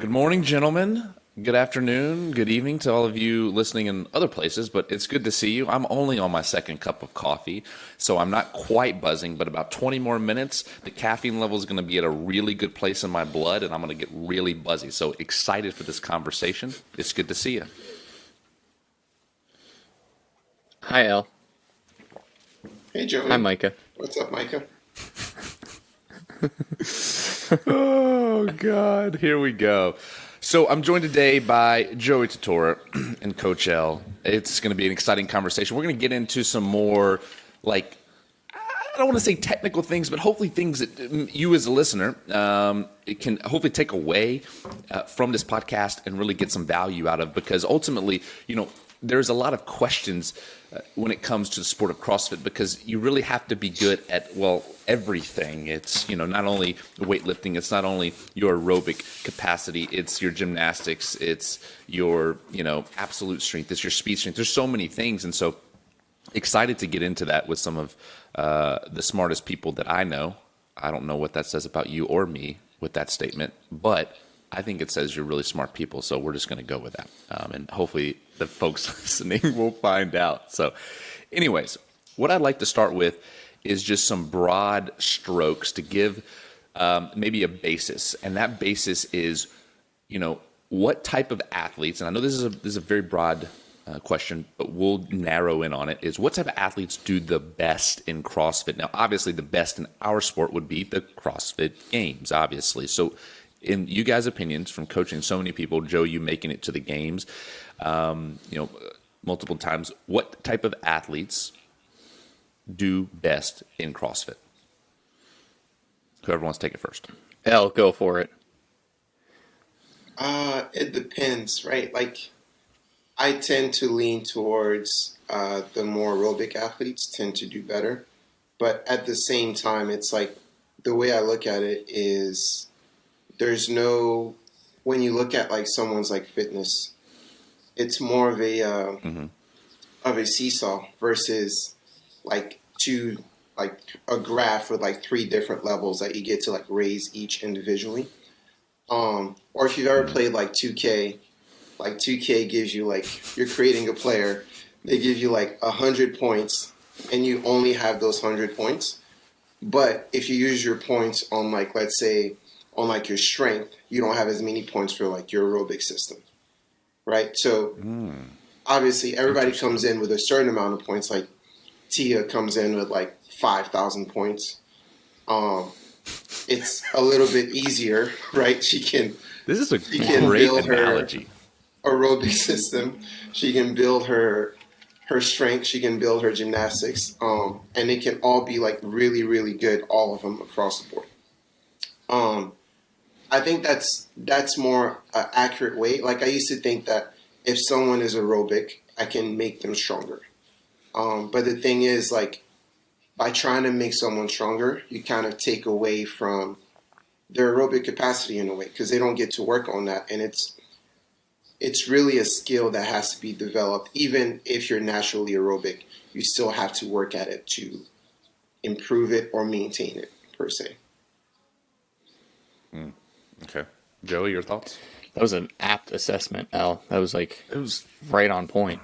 Good morning, gentlemen. Good afternoon, good evening to all of you listening in other places, but it's good to see you. I'm only on my second cup of coffee, so I'm not quite buzzing, but about 20 more minutes, the caffeine level is going to be at a really good place in my blood, and I'm going to get really buzzy. So excited for this conversation. It's good to see you. Hi, El. Hey, Joey. Hi, Micah. What's up, Micah? Oh, God. Here we go. So I'm joined today by Joey Tortora and Coach L. It's going to be an exciting conversation. We're going to get into some more, I don't want to say technical things, but hopefully things that you as a listener it can hopefully take away from this podcast and really get some value out of, because ultimately, there's a lot of questions when it comes to the sport of CrossFit, because you really have to be good at, everything. It's, not only weightlifting, it's not only your aerobic capacity, it's your gymnastics, it's your, absolute strength, it's your speed strength. There's so many things. And so excited to get into that with some of the smartest people that I know. I don't know what that says about you or me with that statement, but I think it says you're really smart people, so we're just going to go with that. And hopefully the folks listening will find out. So anyways, what I'd like to start with is just some broad strokes to give maybe a basis. And that basis is, what type of athletes, and I know this is a very broad question, but we'll narrow in on it, is what type of athletes do the best in CrossFit? Now, obviously, the best in our sport would be the CrossFit Games, obviously. So in you guys' opinions, from coaching so many people, Joe, you making it to the games, multiple times, what type of athletes do best in CrossFit? Whoever wants to take it first. El, go for it. It depends, right? Like, I tend to lean towards the more aerobic athletes tend to do better. But at the same time, it's like the way I look at it is there's no, when you look at like someone's like fitness, it's more of a seesaw versus like a graph with like three different levels that you get to like raise each individually. Or if you've ever played like 2K, like 2K gives you like, you're creating a player, they give you like 100 points and you only have those 100 points. But if you use your points on like, let's say on like your strength, you don't have as many points for like your aerobic system, right? So obviously everybody comes in with a certain amount of points. Like Tia comes in with like 5,000 points. It's a little bit easier, right? This is a great analogy. Aerobic system. She can build her strength. She can build her gymnastics. And it can all be like really, really good, all of them across the board. I think that's more accurate way. Like I used to think that if someone is aerobic, I can make them stronger. But the thing is, like, by trying to make someone stronger, you kind of take away from their aerobic capacity in a way, because they don't get to work on that. And it's really a skill that has to be developed. Even if you're naturally aerobic, you still have to work at it to improve it or maintain it, per se. Okay. Joey, your thoughts? That was an apt assessment, El. That was like, it was right on point.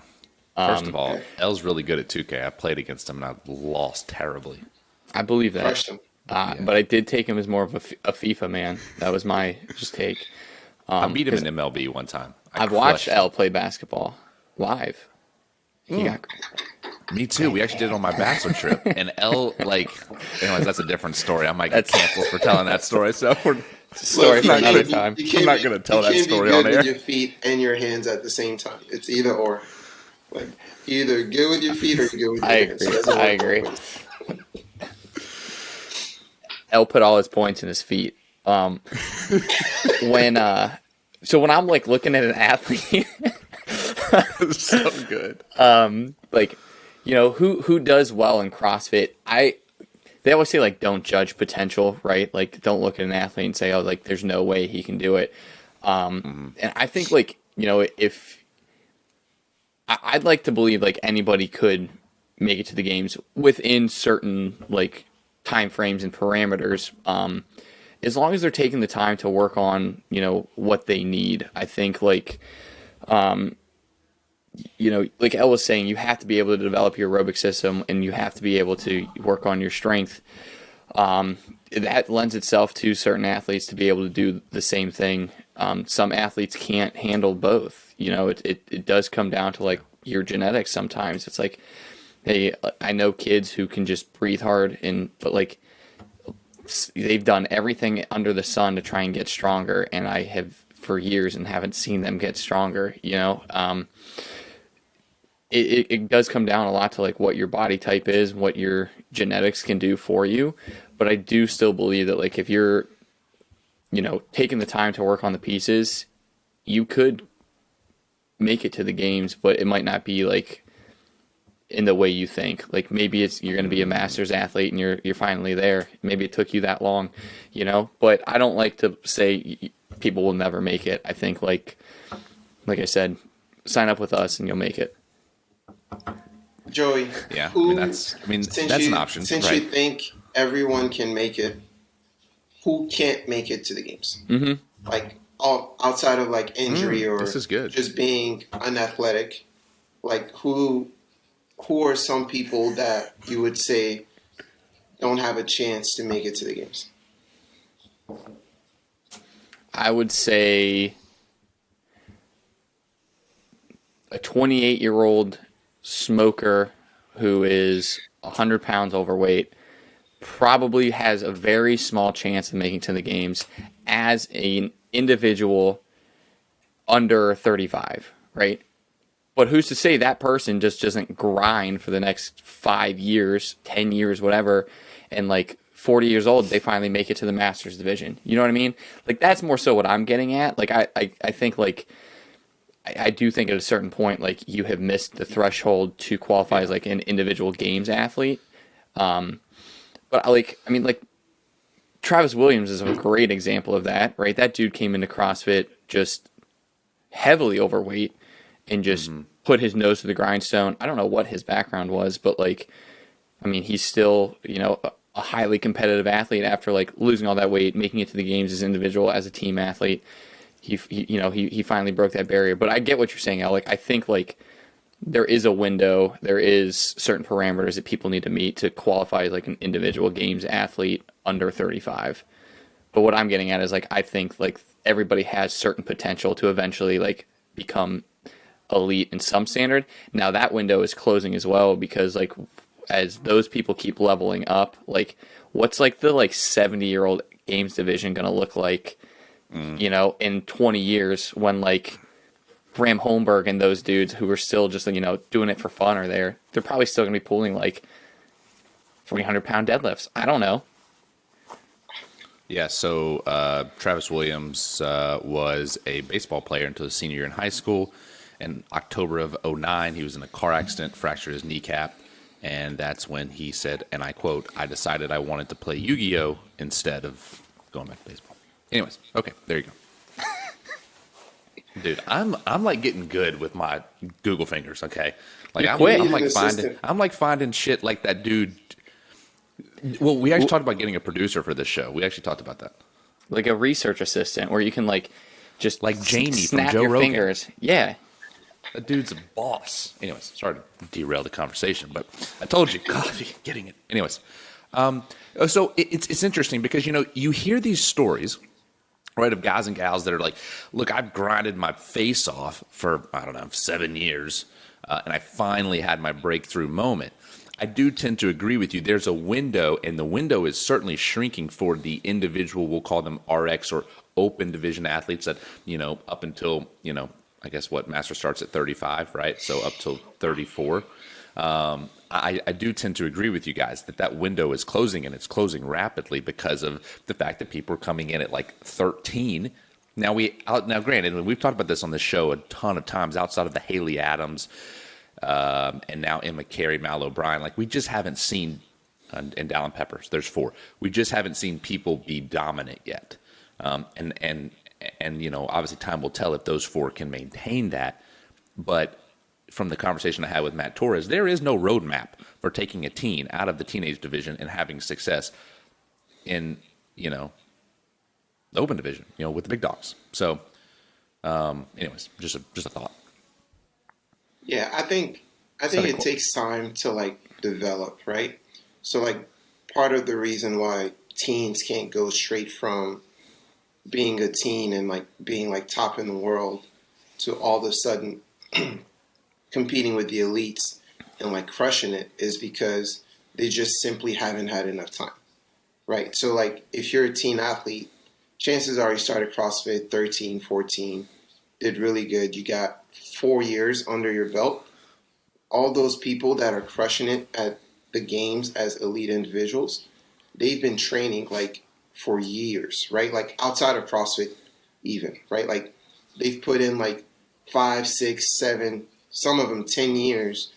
First of all, L's really good at 2K. I played against him and I lost terribly. I believe that. Crushed him. But I did take him as more of a FIFA man. That was my just take. I beat him in MLB one time. I've watched El play basketball live. Me too. We actually did it on my bachelor trip. And L, anyways, that's a different story. I might get canceled for telling that story. So story for another time. I'm not going to tell that story on air. You can't be good with your feet and your hands at the same time. It's either or. Like, either good with your feet or good with your hands. I agree. El put all his points in his feet. So when I'm like looking at an athlete, so good. Who does well in CrossFit? They always say like don't judge potential, right? Like don't look at an athlete and say, oh, like there's no way he can do it. And I think if I'd like to believe like anybody could make it to the games within certain like time frames and parameters. as long as they're taking the time to work on, what they need, I think like Elle was saying, you have to be able to develop your aerobic system and you have to be able to work on your strength. That lends itself to certain athletes to be able to do the same thing. Some athletes can't handle both. It does come down to like your genetics sometimes. It's like, hey, I know kids who can just breathe hard but like they've done everything under the sun to try and get stronger, and I have for years and haven't seen them get stronger. It does come down a lot to like what your body type is, what your genetics can do for you. But I do still believe that like if you're, taking the time to work on the pieces, you could make it to the games, but it might not be like in the way you think. Like maybe you're going to be a master's athlete and you're finally there. Maybe it took you that long, But I don't like to say people will never make it. I think like I said, sign up with us and you'll make it. Joey, Yeah, that's an option. Since you think everyone can make it, who can't make it to the games? Mm-hmm. Like outside of like injury or this is good. Just being unathletic, like who are some people that you would say don't have a chance to make it to the games? I would say a 28-year-old smoker who is 100 pounds overweight probably has a very small chance of making to the games as an individual under 35, right? But who's to say that person just doesn't grind for the next 5 years, 10 years, whatever, and like 40 years old, they finally make it to the Masters division. You know what I mean? Like that's more so what I'm getting at. Like I think like I do think at a certain point, like you have missed the threshold to qualify as like an individual games athlete. But like Travis Williams is a great example of that, right? That dude came into CrossFit just heavily overweight and just put his nose to the grindstone. I don't know what his background was, but like, he's still, a highly competitive athlete after like losing all that weight, making it to the games as an individual, as a team athlete. He finally broke that barrier. But I get what you're saying, Al. Like, I think like there is a window, there is certain parameters that people need to meet to qualify as like an individual games athlete under 35. But what I'm getting at is like, I think like everybody has certain potential to eventually like become elite in some standard. Now that window is closing as well, because like as those people keep leveling up, like what's like the like 70-year-old games division going to look like, in 20 years when like Bram Holmberg and those dudes who are still just, doing it for fun are there. They're probably still going to be pulling like 300-pound deadlifts. I don't know. Yeah, so Travis Williams was a baseball player until his senior year in high school. In October of 2009, he was in a car accident, fractured his kneecap, and that's when he said, and I quote, "I decided I wanted to play Yu-Gi-Oh! Instead of going back to baseball." Anyways, okay, there you go. Dude, I'm like getting good with my Google fingers, okay? Like I'm like finding shit like that dude. Well, we actually talked about getting a producer for this show. We actually talked about that. Like a research assistant where you can like just like Jamie snap from Joe your Rogan. fingers. Yeah. That dude's a boss. Anyways, sorry to derail the conversation, but I told you, coffee, getting it. Anyways, so it's interesting because, you hear these stories, right, of guys and gals that are like, look, I've grinded my face off for, 7 years, and I finally had my breakthrough moment. I do tend to agree with you. There's a window, and the window is certainly shrinking for the individual, we'll call them RX or open division athletes that, up until, I guess master starts at 35, right? So up till 34. I do tend to agree with you guys that window is closing, and it's closing rapidly because of the fact that people are coming in at like 13. Now granted, and we've talked about this on the show a ton of times outside of the Haley Adams, and now Emma Carey, Mal O'Brien. Like we just haven't seen, and Dallin Peppers, there's 4. We just haven't seen people be dominant yet. And obviously time will tell if those 4 can maintain that. But from the conversation I had with Matt Torres, there is no roadmap for taking a teen out of the teenage division and having success in, the open division, with the big dogs. So, anyways, just a thought. Yeah, I think it takes time to like develop, right? So like part of the reason why teens can't go straight from being a teen and like being like top in the world to all of a sudden competing with the elites and like crushing it is because they just simply haven't had enough time, right? So like if you're a teen athlete, chances are you started CrossFit 13, 14, did really good. You got 4 years under your belt. All those people that are crushing it at the games as elite individuals, they've been training like for years, right? Like outside of CrossFit even, right? Like they've put in like 5, 6, 7, some of them 10 years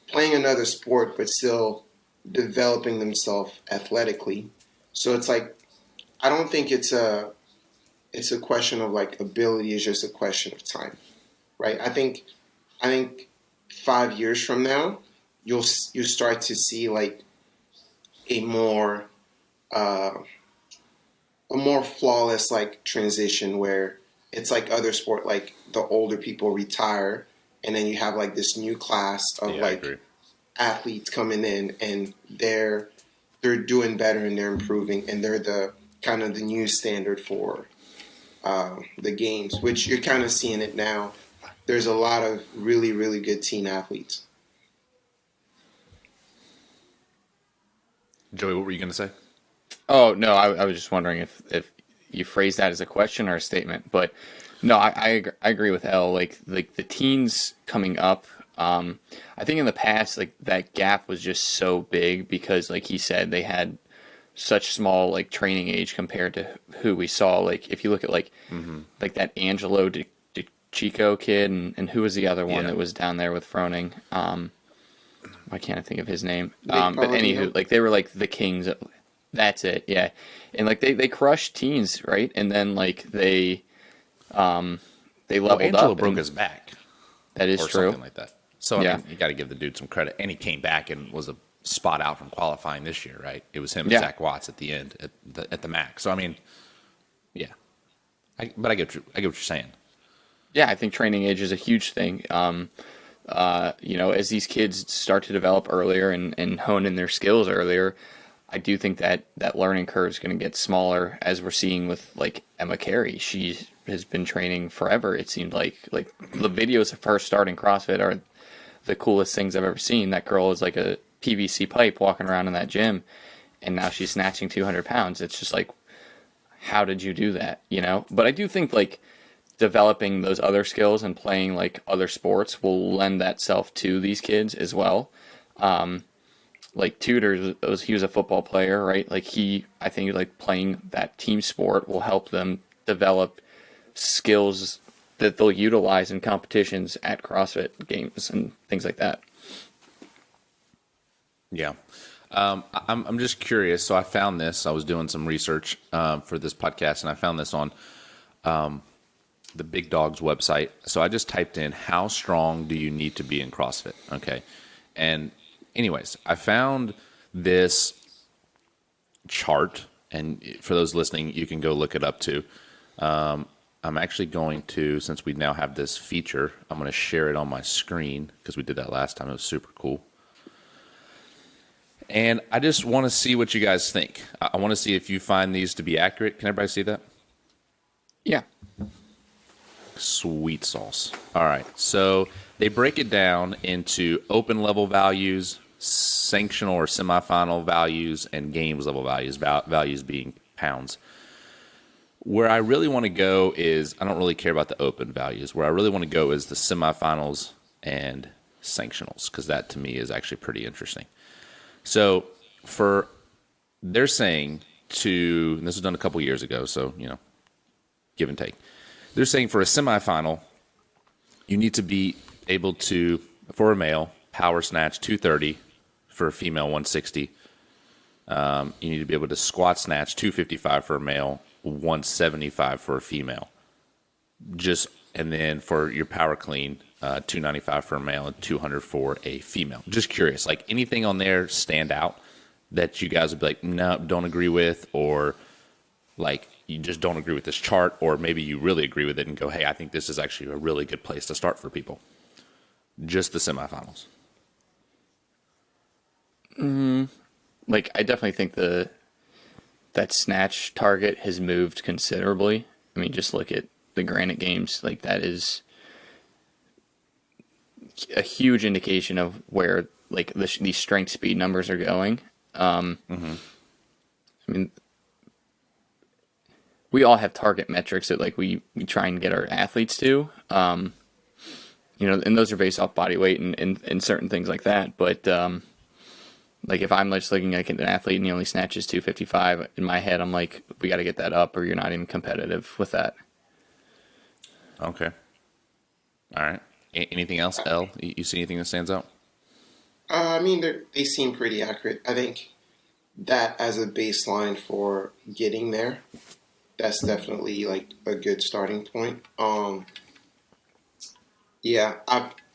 playing another sport, but still developing themselves athletically. So it's like, I don't think it's a question of like ability, it's just a question of time, right? I think 5 years from now, you'll start to see like a more flawless like transition where it's like other sport, like the older people retire, and then you have like this new class of athletes coming in, and they're doing better and they're improving, and they're the kind of the new standard for the games, which you're kind of seeing it now. There's a lot of really, really good teen athletes. Joey, what were you going to say? Oh, no, I was just wondering if you phrased that as a question or a statement. But no, I agree with Elle. Like the teens coming up, I think in the past, like that gap was just so big because, like he said, they had such small like training age compared to who we saw. Like if you look at like that Angelo Chico kid, and who was the other one that was down there with Froning? Why can't I think of his name? But anywho, like they were like the kings. That's it, yeah. And like they crushed teens, right? And then like they leveled Angelo up. broke his back. That is or true. Something like that. So I mean, you got to give the dude some credit. And he came back and was a spot out from qualifying this year, right? It was him and Zach Watts at the end at the MAC. So I mean, yeah. But I get what you're saying. Yeah, I think training age is a huge thing. As these kids start to develop earlier and hone in their skills earlier, I do think that learning curve is going to get smaller, as we're seeing with like Emma Carey. She has been training forever. It seemed like the videos of her starting CrossFit are the coolest things I've ever seen. That girl is like a PVC pipe walking around in that gym, and now she's snatching 200 pounds. It's just like, how did you do that? But I do think like developing those other skills and playing like other sports will lend that self to these kids as well. Like Tudor, he was a football player, right? Like I think like playing that team sport will help them develop skills that they'll utilize in competitions at CrossFit games and things like that. Yeah. I'm just curious. So I found this. I was doing some research for this podcast, and I found this on the Big Dog's website. So I just typed in, how strong do you need to be in CrossFit? Okay. And anyways, I found this chart, and for those listening, you can go look it up too. I'm actually going to, since we now have this feature, I'm going to share it on my screen because we did that last time. It was super cool. And I just want to see what you guys think. I want to see if you find these to be accurate. Can everybody see that? Yeah. Sweet sauce. All right. So they break it down into open level values, sanctional or semifinal values, and games level values, values being pounds. Where I really want to go is, I don't really care about the open values. Where I really want to go is the semifinals and sanctionals, because that to me is actually pretty interesting. So they're saying and this was done a couple years ago, so, give and take. They're saying for a semifinal, you need to be able to, for a male, power snatch 230, for a female 160. You need to be able to squat snatch 255 for a male, 175 for a female. And then for your power clean, 295 for a male and 200 for a female. Just curious, like anything on there stand out that you guys would be like, no, don't agree with, or like you just don't agree with this chart, or maybe you really agree with it and go, hey, I think this is actually a really good place to start for people? Just the semifinals. Like, I definitely think that snatch target has moved considerably. I mean, just look at the Granite Games. Like, that is a huge indication of where, like, these strength speed numbers are going. I mean, we all have target metrics that, like, we try and get our athletes to. And those are based off body weight and certain things like that. But, like, if I'm just looking at an athlete and he only snatches 255, in my head, I'm like, we got to get that up or you're not even competitive with that. Okay. All right. Anything else, Elle? You see anything that stands out? I mean, they seem pretty accurate. I think that as a baseline for getting there, that's definitely like a good starting point.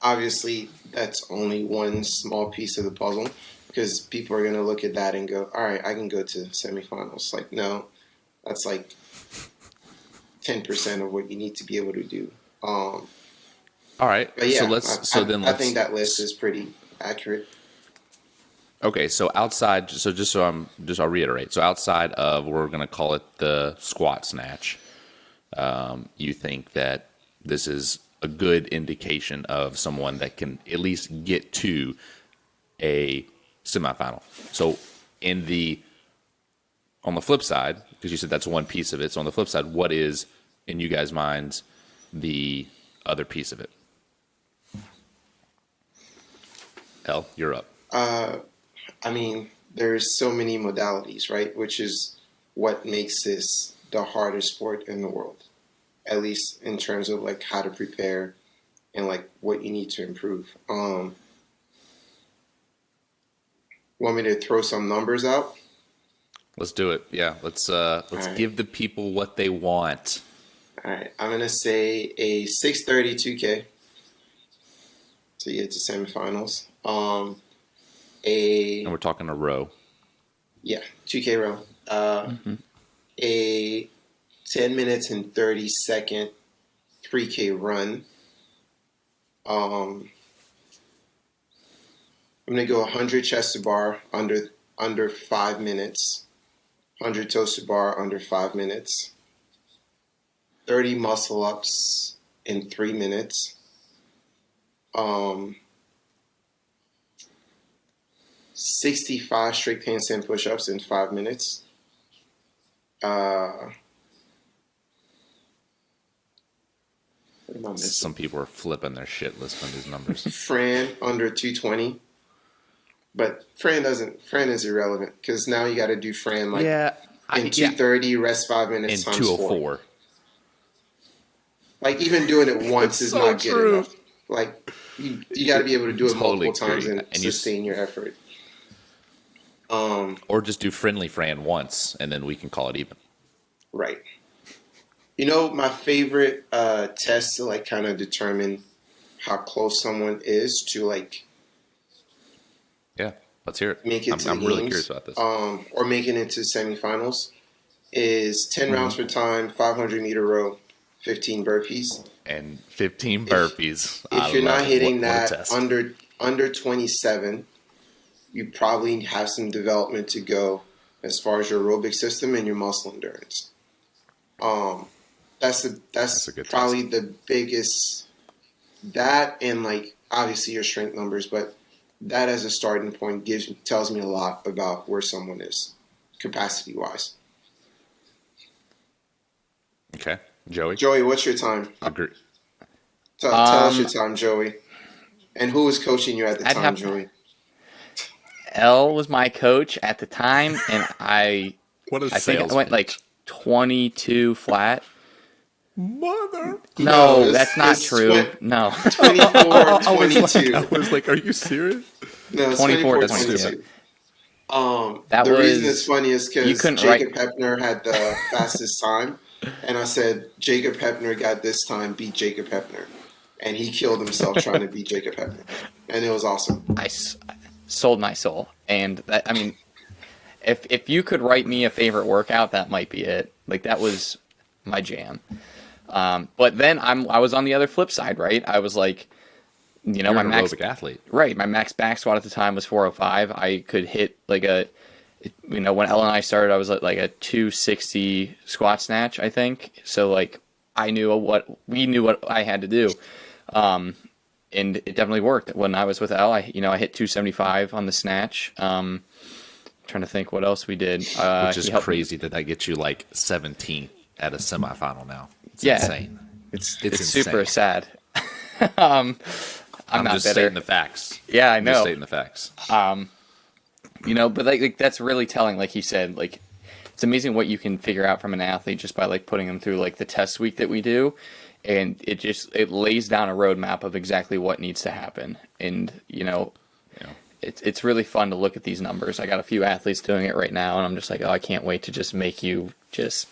Obviously that's only one small piece of the puzzle, because people are going to look at that and go, all right, I can go to semifinals. Like, no, that's like 10% of what you need to be able to do. All right. But yeah, I think that list is pretty accurate. Okay, so outside, I'll reiterate. So outside of, we're going to call it the squat snatch, you think that this is a good indication of someone that can at least get to a semifinal. So on the flip side, because you said that's one piece of it, so on the flip side, what is, in you guys' minds, the other piece of it? Elle, you're up. I mean, there's so many modalities, right? Which is what makes this the hardest sport in the world, at least in terms of like how to prepare and like what you need to improve. Want me to throw some numbers out? Let's do it. Yeah, let's right. Give the people what they want. All right, I'm gonna say a 6:30 2K to get to semifinals. And we're talking a row. Yeah, 2K row. A 10 minutes and 30-second 3K run. I'm gonna go 100 chest to bar under 5 minutes. 100 toes to bar under 5 minutes. 30 muscle ups in 3 minutes. 65 straight handstand push-ups in 5 minutes. What am I missing? Some people are flipping their shit listening to these numbers. Fran under 220. But Fran is irrelevant, because now you got to do Fran like in 230, rest 5 minutes in times 204. 4. Like, even doing it once is so not true. good enough. Like, you got to be able to do it Totally multiple times agree. and sustain your effort. Or just do friendly Fran once, and then we can call it even. Right. You know, my favorite test to like kind of determine how close someone is to like Yeah, let's hear it. make it to I'm the really games, curious about this. or make it into semifinals is 10 rounds for time, 500-meter row, 15 burpees. And 15 burpees. If you're not hitting that under 27, you probably have some development to go as far as your aerobic system and your muscle endurance. That's a good probably test. the biggest. That, and like obviously your strength numbers, but that as a starting point tells me a lot about where someone is capacity wise. Okay, Joey. Joey, what's your time? Agree. Tell us your time, Joey. And who was coaching you at the time, Joey? Elle was my coach at the time, and I think I went like 22 flat. Mother. No, that's not true. No. 24, 22. I was like, are you serious? No, it's 24 24, to 22. 22. That the was, reason it's funny is because Jacob write. Hepner had the fastest time, and I said Jacob Hepner got this time, beat Jacob Hepner, and he killed himself trying to beat Jacob Hepner, and it was awesome. I sold my soul, and that, I mean, if you could write me a favorite workout, that might be it. Like that was my jam. But then I was on the other flip side, right? I was like, You're my an max aerobic athlete. right, my max back squat at the time was 405. I could hit like when Ella and I started, I was at like a 260 squat snatch, I think. So like we knew what I had to do. And it definitely worked. When I was with Elle, I hit 275 on the snatch. Trying to think what else we did. Which is crazy that gets you like 17th at a semifinal now. It's insane. It's insane. super sad. I'm not just better. stating the facts. Yeah, I I'm know. just stating the facts. But like that's really telling. Like you said, like it's amazing what you can figure out from an athlete just by like putting them through like the test week that we do, and it lays down a roadmap of exactly what needs to happen. And it's really fun to look at these numbers. I got a few athletes doing it right now, and I'm just like, oh, I can't wait to just make you just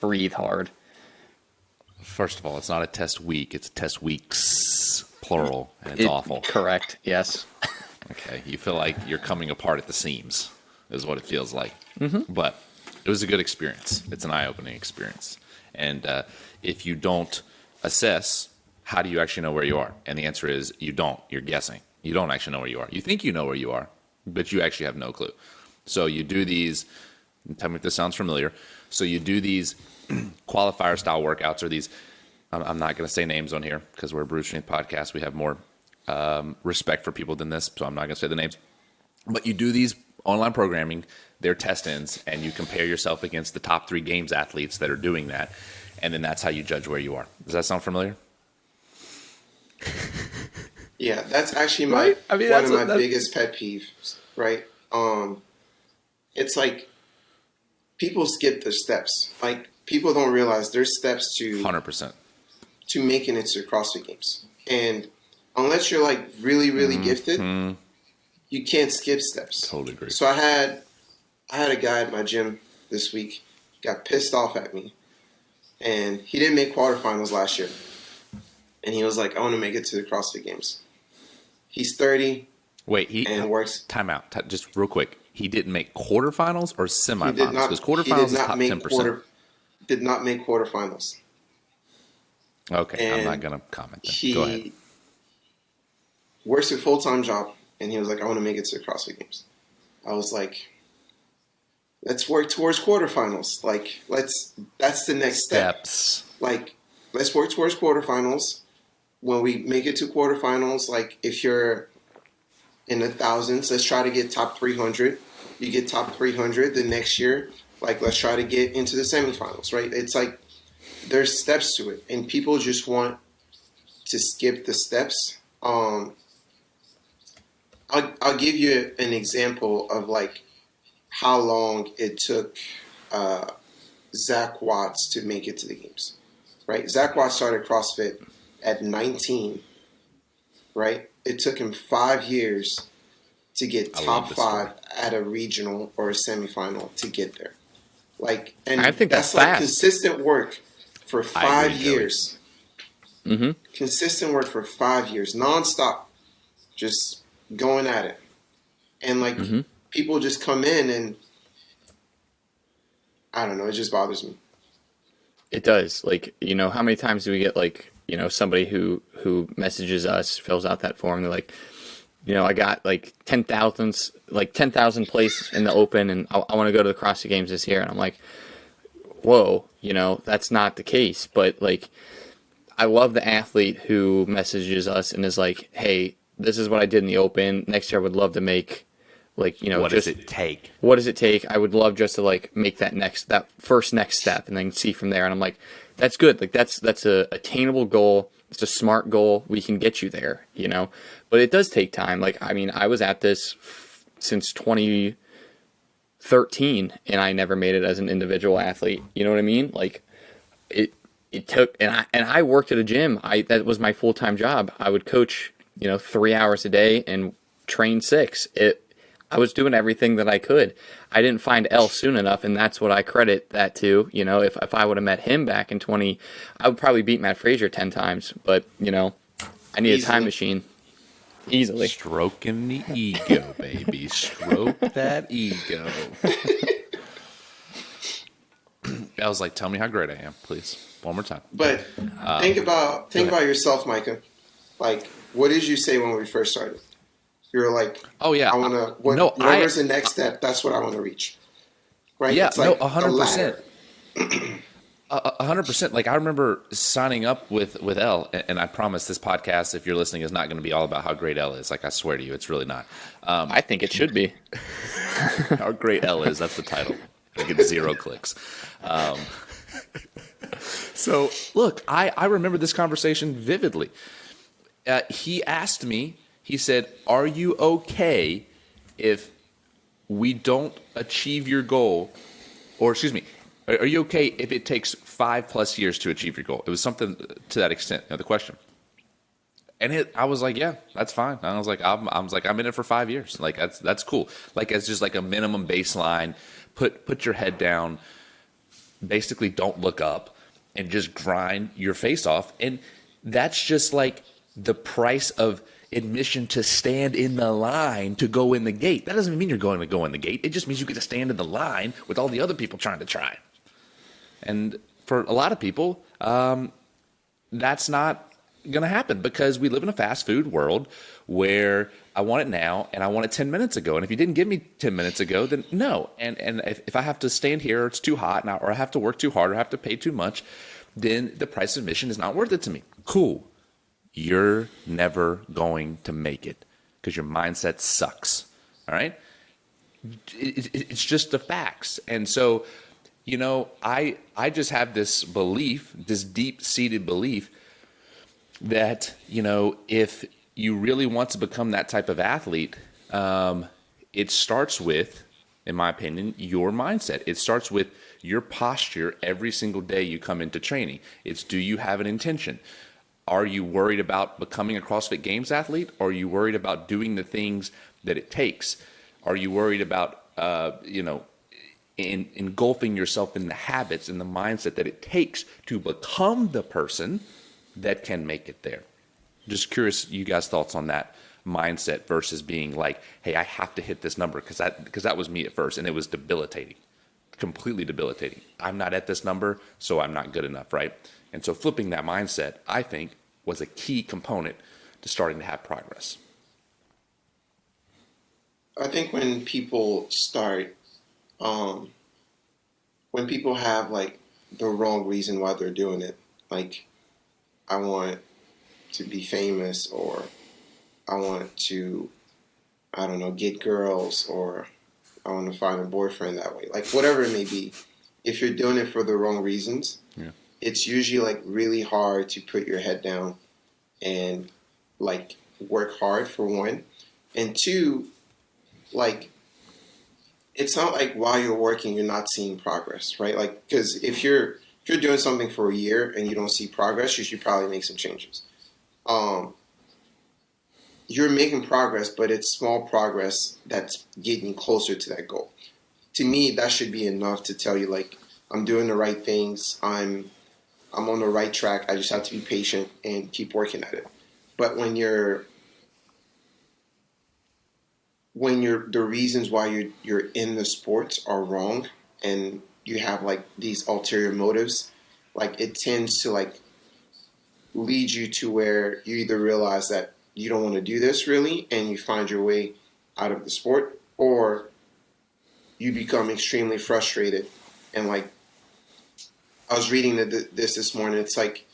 breathe hard. First of all, it's not a test week. It's test weeks, plural, and it's awful. Correct, yes. Okay, you feel like you're coming apart at the seams, is what it feels like. Mm-hmm. But it was a good experience. It's an eye-opening experience. And if you don't assess, how do you actually know where you are? And the answer is you don't. You're guessing. You don't actually know where you are. You think you know where you are, but you actually have no clue. So you do these, tell me if this sounds familiar. So you do these qualifier style workouts, or these, I'm not going to say names on here because we're a Bruce Strength podcast. We have more respect for people than this, so I'm not going to say the names. But you do these online programming, they're test-ins, and you compare yourself against the top 3 games athletes that are doing that, and then that's how you judge where you are. Does that sound familiar? Yeah, that's actually Right? I mean, one of my biggest pet peeves, right? It's like people skip the steps. Like people don't realize there's steps to 100%. to making it to CrossFit Games, and unless you're like really, really gifted, you can't skip steps. Totally agree. So I had a guy at my gym this week got pissed off at me, and he didn't make quarterfinals last year, and he was like, "I want to make it to the CrossFit Games." He's 30. Wait, and works. Time out. Just real quick. He didn't make quarterfinals or semifinals? Because quarterfinals is top 10%. Did not make quarterfinals. Okay, And I'm not going to comment then. Go ahead. He works a full-time job, and he was like, "I want to make it to the CrossFit Games." I was like, "Let's work towards quarterfinals. Like, that's the next step. Steps. Like, let's work towards quarterfinals. When we make it to quarterfinals, like, if you're in the thousands, let's try to get top 300. You get top 300 the next year. Like, let's try to get into the semifinals, right? It's like there's steps to it, and people just want to skip the steps. I'll give you an example of like how long it took Zach Watts to make it to the games, right? Zach Watts started CrossFit at 19, right? It took him 5 years to get top 5 at a regional or a semifinal to get there. Like, and I think that's like fast. consistent work for 5 agree, years. Mm-hmm. Consistent work for 5 years, nonstop, just going at it. And like people just come in and I don't know, it just bothers me. It does. Like, how many times do we get like, somebody who messages us, fills out that form, they're like, I got like 10,000 place in the open, and I want to go to the CrossFit Games this year. And I'm like, whoa, that's not the case. But like, I love the athlete who messages us and is like, hey, this is what I did in the open. Next year I would love to make like, What does it take? What does it take? I would love just to like make that first next step and then see from there. And I'm like, that's good. Like that's a attainable goal. It's a smart goal. We can get you there, but it does take time. Like, I mean, I was at this since 2013 and I never made it as an individual athlete. You know what I mean? Like it took, and I worked at a gym. That was my full-time job. I would coach, 3 hours a day and train 6. I was doing everything that I could. I didn't find L soon enough, and that's what I credit that to. If I would have met him back in 20, I would probably beat Mat Fraser 10 times. But I need a time machine. easily. Stroking the ego, baby. Stroke that ego. I was like, tell me how great I am, please. One more time. But think about yourself, Micah. Like, what did you say when we first started? You were like, Oh yeah. I want to. Whatever's the next step, that's what I want to reach. Right? Yeah. It's like 100%. 100%. Like I remember signing up with Elle, and I promise this podcast, if you're listening, is not going to be all about how great Elle is. Like I swear to you, it's really not. I think it should be. How great Elle is. That's the title. I get 0 clicks. So look, I remember this conversation vividly. He asked me, he said, are you okay if we don't achieve your goal? Or excuse me, are you okay if it takes 5+ years to achieve your goal? It was something to that extent, the question. And I was like, yeah, that's fine. I was like, I'm in it for 5 years. Like that's cool. Like it's just like a minimum baseline. Put your head down. Basically, don't look up and just grind your face off. And that's just like the price of admission to stand in the line to go in the gate. That doesn't mean you're going to go in the gate. It just means you get to stand in the line with all the other people trying to try. And for a lot of people, that's not going to happen because we live in a fast food world where I want it now and I want it 10 minutes ago. And if you didn't give me 10 minutes ago, then no. And if I have to stand here or it's too hot now, or I have to work too hard or I have to pay too much, then the price of admission is not worth it to me. Cool. You're never going to make it because your mindset sucks. All right. It's just the facts. And so, I just have this belief, this deep-seated belief that, if you really want to become that type of athlete, it starts with, in my opinion, your mindset. It starts with your posture every single day you come into training. It's, do you have an intention? Are you worried about becoming a CrossFit Games athlete? Or are you worried about doing the things that it takes? Are you worried about, engulfing yourself in the habits and the mindset that it takes to become the person that can make it there? Just curious, you guys' thoughts on that mindset versus being like, hey, I have to hit this number because that was me at first, and it was debilitating, completely debilitating. I'm not at this number, so I'm not good enough, right? And so flipping that mindset, I think, was a key component to starting to have progress. I think when people start, when people have like the wrong reason why they're doing it, like I want to be famous, or I want to, I don't know, get girls, or I want to find a boyfriend that way, like whatever it may be. If you're doing it for the wrong reasons, it's usually like really hard to put your head down and like work hard, for one. And two, like, it's not like while you're working, you're not seeing progress, right? Like, because if you're doing something for a year and you don't see progress, you should probably make some changes. You're making progress, but it's small progress that's getting closer to that goal. To me, that should be enough to tell you, like, I'm doing the right things. I'm on the right track. I just have to be patient and keep working at it. But when the reasons why you're in the sports are wrong, and you have like these ulterior motives, like it tends to like lead you to where you either realize that you don't want to do this really, and you find your way out of the sport, or you become extremely frustrated. And like, I was reading this morning, it's like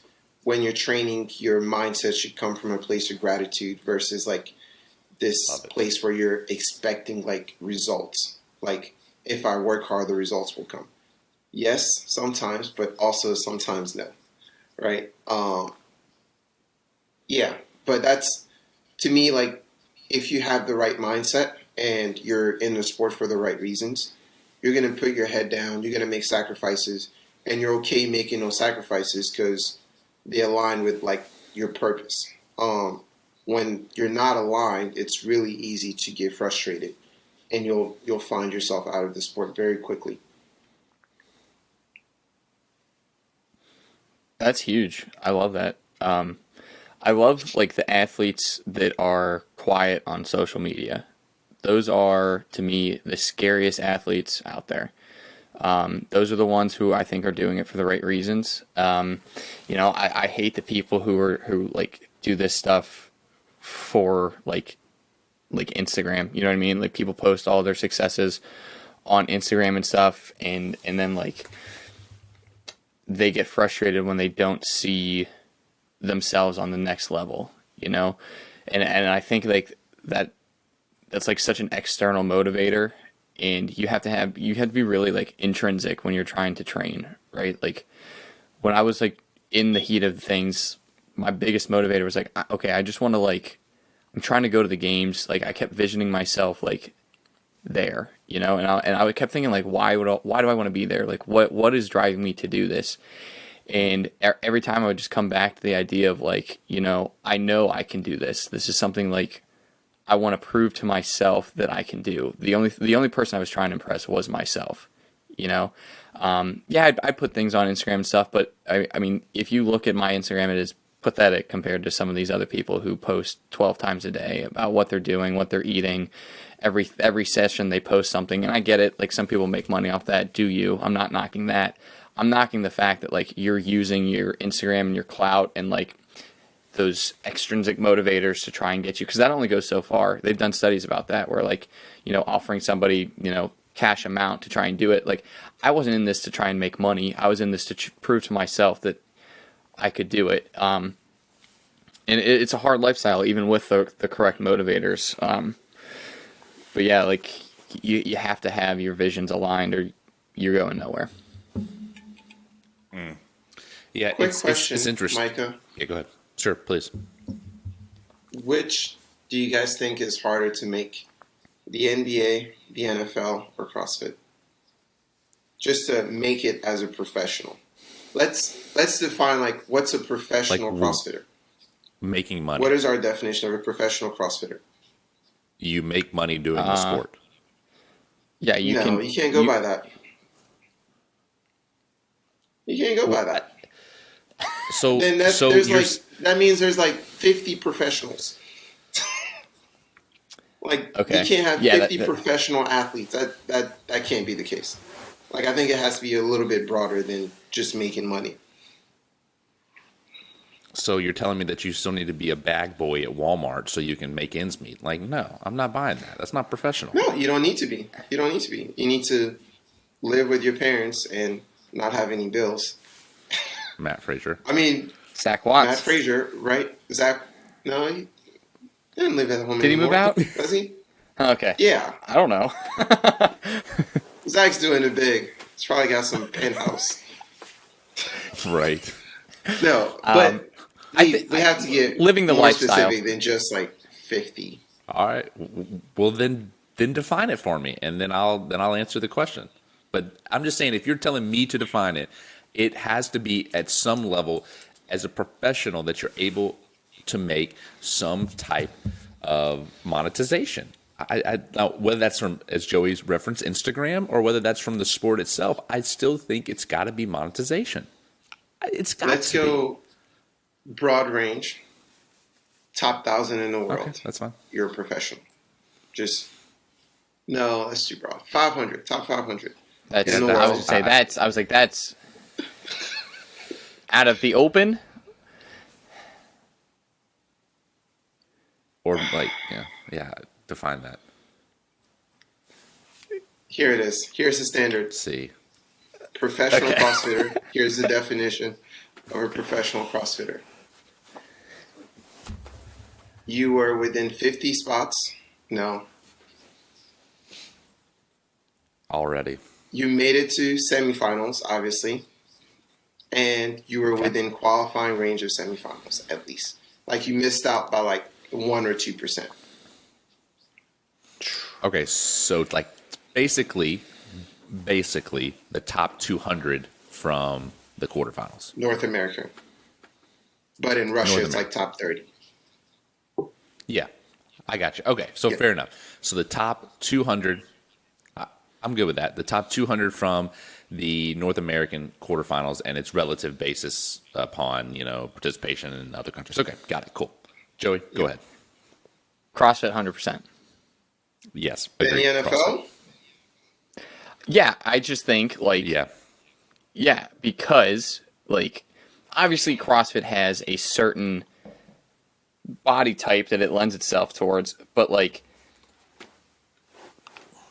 when you're training, your mindset should come from a place of gratitude versus like this place where you're expecting like results. Like, if I work hard, the results will come. Yes, sometimes, but also sometimes no, right? Yeah, but that's, to me, like, if you have the right mindset and you're in the sport for the right reasons, you're going to put your head down, you're going to make sacrifices, and you're okay making those sacrifices because they align with like your purpose. When you're not aligned, it's really easy to get frustrated, and you'll find yourself out of the sport very quickly. That's huge. I love that. I love like the athletes that are quiet on social media. Those are, to me, the scariest athletes out there. Those are the ones who I think are doing it for the right reasons. I hate the people who like do this stuff for like Instagram. You know what I mean? Like people post all their successes on Instagram and stuff, and then like they get frustrated when they don't see themselves on the next level. And I think like that's like such an external motivator. And you have to be really like intrinsic when you're trying to train, right? Like when I was like in the heat of things, my biggest motivator was like, okay, I just want to like, I'm trying to go to the games. Like I kept visioning myself like there, and I kept thinking like, why do I want to be there? Like what is driving me to do this? And every time I would just come back to the idea of like, I know I can do this. This is something like I want to prove to myself that I can do. The only person I was trying to impress was myself, I put things on Instagram and stuff, but I mean, if you look at my Instagram, it is pathetic compared to some of these other people who post 12 times a day about what they're doing, what they're eating. Every session they post something, and I get it. Like some people make money off that. Do you? I'm not knocking that. I'm knocking the fact that like you're using your Instagram and your clout and like those extrinsic motivators to try and get you, because that only goes so far. They've done studies about that where like, offering somebody, cash amount to try and do it. Like I wasn't in this to try and make money. I was in this to prove to myself that I could do it. And it's a hard lifestyle, even with the correct motivators. But yeah, like you have to have your visions aligned or you're going nowhere. Yeah. Quick question, it's interesting. Micah. Yeah, go ahead. Sure, please. Which do you guys think is harder to make? The NBA, the NFL, or CrossFit? Just to make it as a professional. Let's define like what's a professional Like CrossFitter? Making money. What is our definition of a professional CrossFitter? You make money doing the sport. Yeah, you can't go by that. You can't go by that. So Then that means there's like 50 professionals. Like okay. You can't have Yeah, 50 professional athletes. That can't be the case. Like I think it has to be a little bit broader than just making money. So you're telling me that you still need to be a bag boy at Walmart so you can make ends meet? Like, no, I'm not buying that. That's not professional. No, you don't need to be. You don't need to be. You need to live with your parents and not have any bills. Mat Fraser. I mean, Zach Watts. Mat Fraser, right? Zach, no, he didn't live at home Did he anymore. move out? Does he? Okay. Yeah. I don't know. Zach's doing it big. He's probably got some penthouse. Right. No, but we have to get living the more lifestyle specific than just like 50. All right. Well, then define it for me, and then I'll answer the question. But I'm just saying, if you're telling me to define it, it has to be at some level as a professional that you're able to make some type of monetization. Now, whether that's from, as Joey's referenced, Instagram, or whether that's from the sport itself, I still think it's got to be monetization. It's got Let's to go broad range. Top 1,000 in the world. Okay, that's fine. You're a professional. No, that's too broad. 500, top 500. That's in the I was world. gonna say that's out of the open. Or like, yeah, define that. Here it is. Here's the standard. Let's see. Professional Okay. CrossFitter. Here's the definition of a professional CrossFitter. You were within 50 spots. No. Already. You made it to semifinals, obviously. And you were within qualifying range of semifinals, at least. Like you missed out by like 1 or 2%. Okay, so it's like basically the top 200 from the quarterfinals. North America. But in Russia, North it's like top 30. Yeah, I got you. Okay, so Yeah. fair enough. So the top 200, I'm good with that. The top 200 from the North American quarterfinals and its relative basis upon, participation in other countries. Okay, got it. Cool. Joey, go ahead. CrossFit, 100%. Yes. In the agreed. NFL? CrossFit. Yeah, I just think yeah, because obviously CrossFit has a certain body type that it lends itself towards, but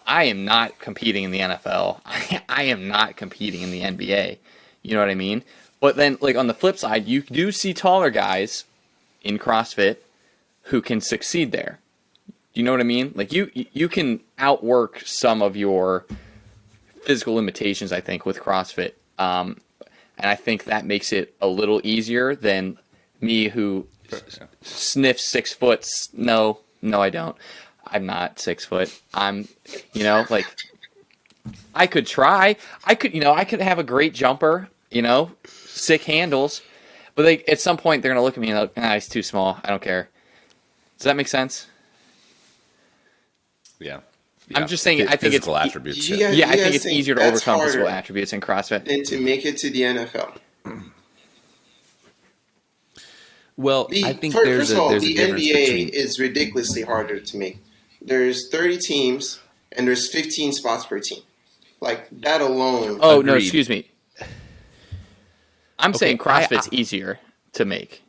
I am not competing in the NFL. I am not competing in the NBA. You know what I mean? But then on the flip side, you do see taller guys in CrossFit who can succeed there. You know what I mean? You can outwork some of your physical limitations, I think, with CrossFit. And I think that makes it a little easier than me who sniffs 6 foot. No, I don't. I'm not 6 foot. I'm, I could try. I could have a great jumper, sick handles. But at some point, they're going to look at me and like, it's too small. I don't care. Does that make sense? Yeah. I'm just saying, I think physical attributes. Yeah. I think it's easier to overcome physical attributes in CrossFit. And to make it to the NFL. Well, I think first of all, there's a the difference NBA between... is ridiculously harder to make. There's 30 teams, and there's 15 spots per team. That alone. Oh, Agreed. no, excuse me. I'm saying CrossFit's easier to make.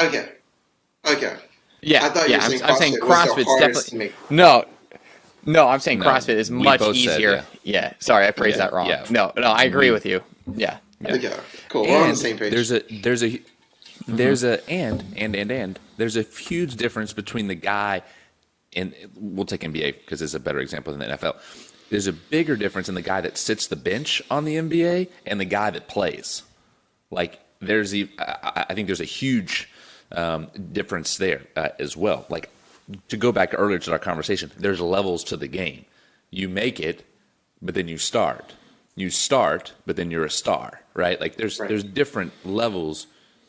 Okay. Yeah, I thought you were saying I'm saying CrossFit was the CrossFit's hardest to definitely... make. No, I'm saying CrossFit is we much both said, easier. Yeah, sorry, I phrased that wrong. yeah. No, I agree with you. Yeah. Okay, cool. We're on the same page. There's a huge difference between the guy, and we'll take NBA because it's a better example than the NFL. There's a bigger difference in the guy that sits the bench on the NBA and the guy that plays. I think there's a huge difference there as well. To go back earlier to our conversation, there's levels to the game. You make it, but then you start. You start, but then you're a star, right? There's different levels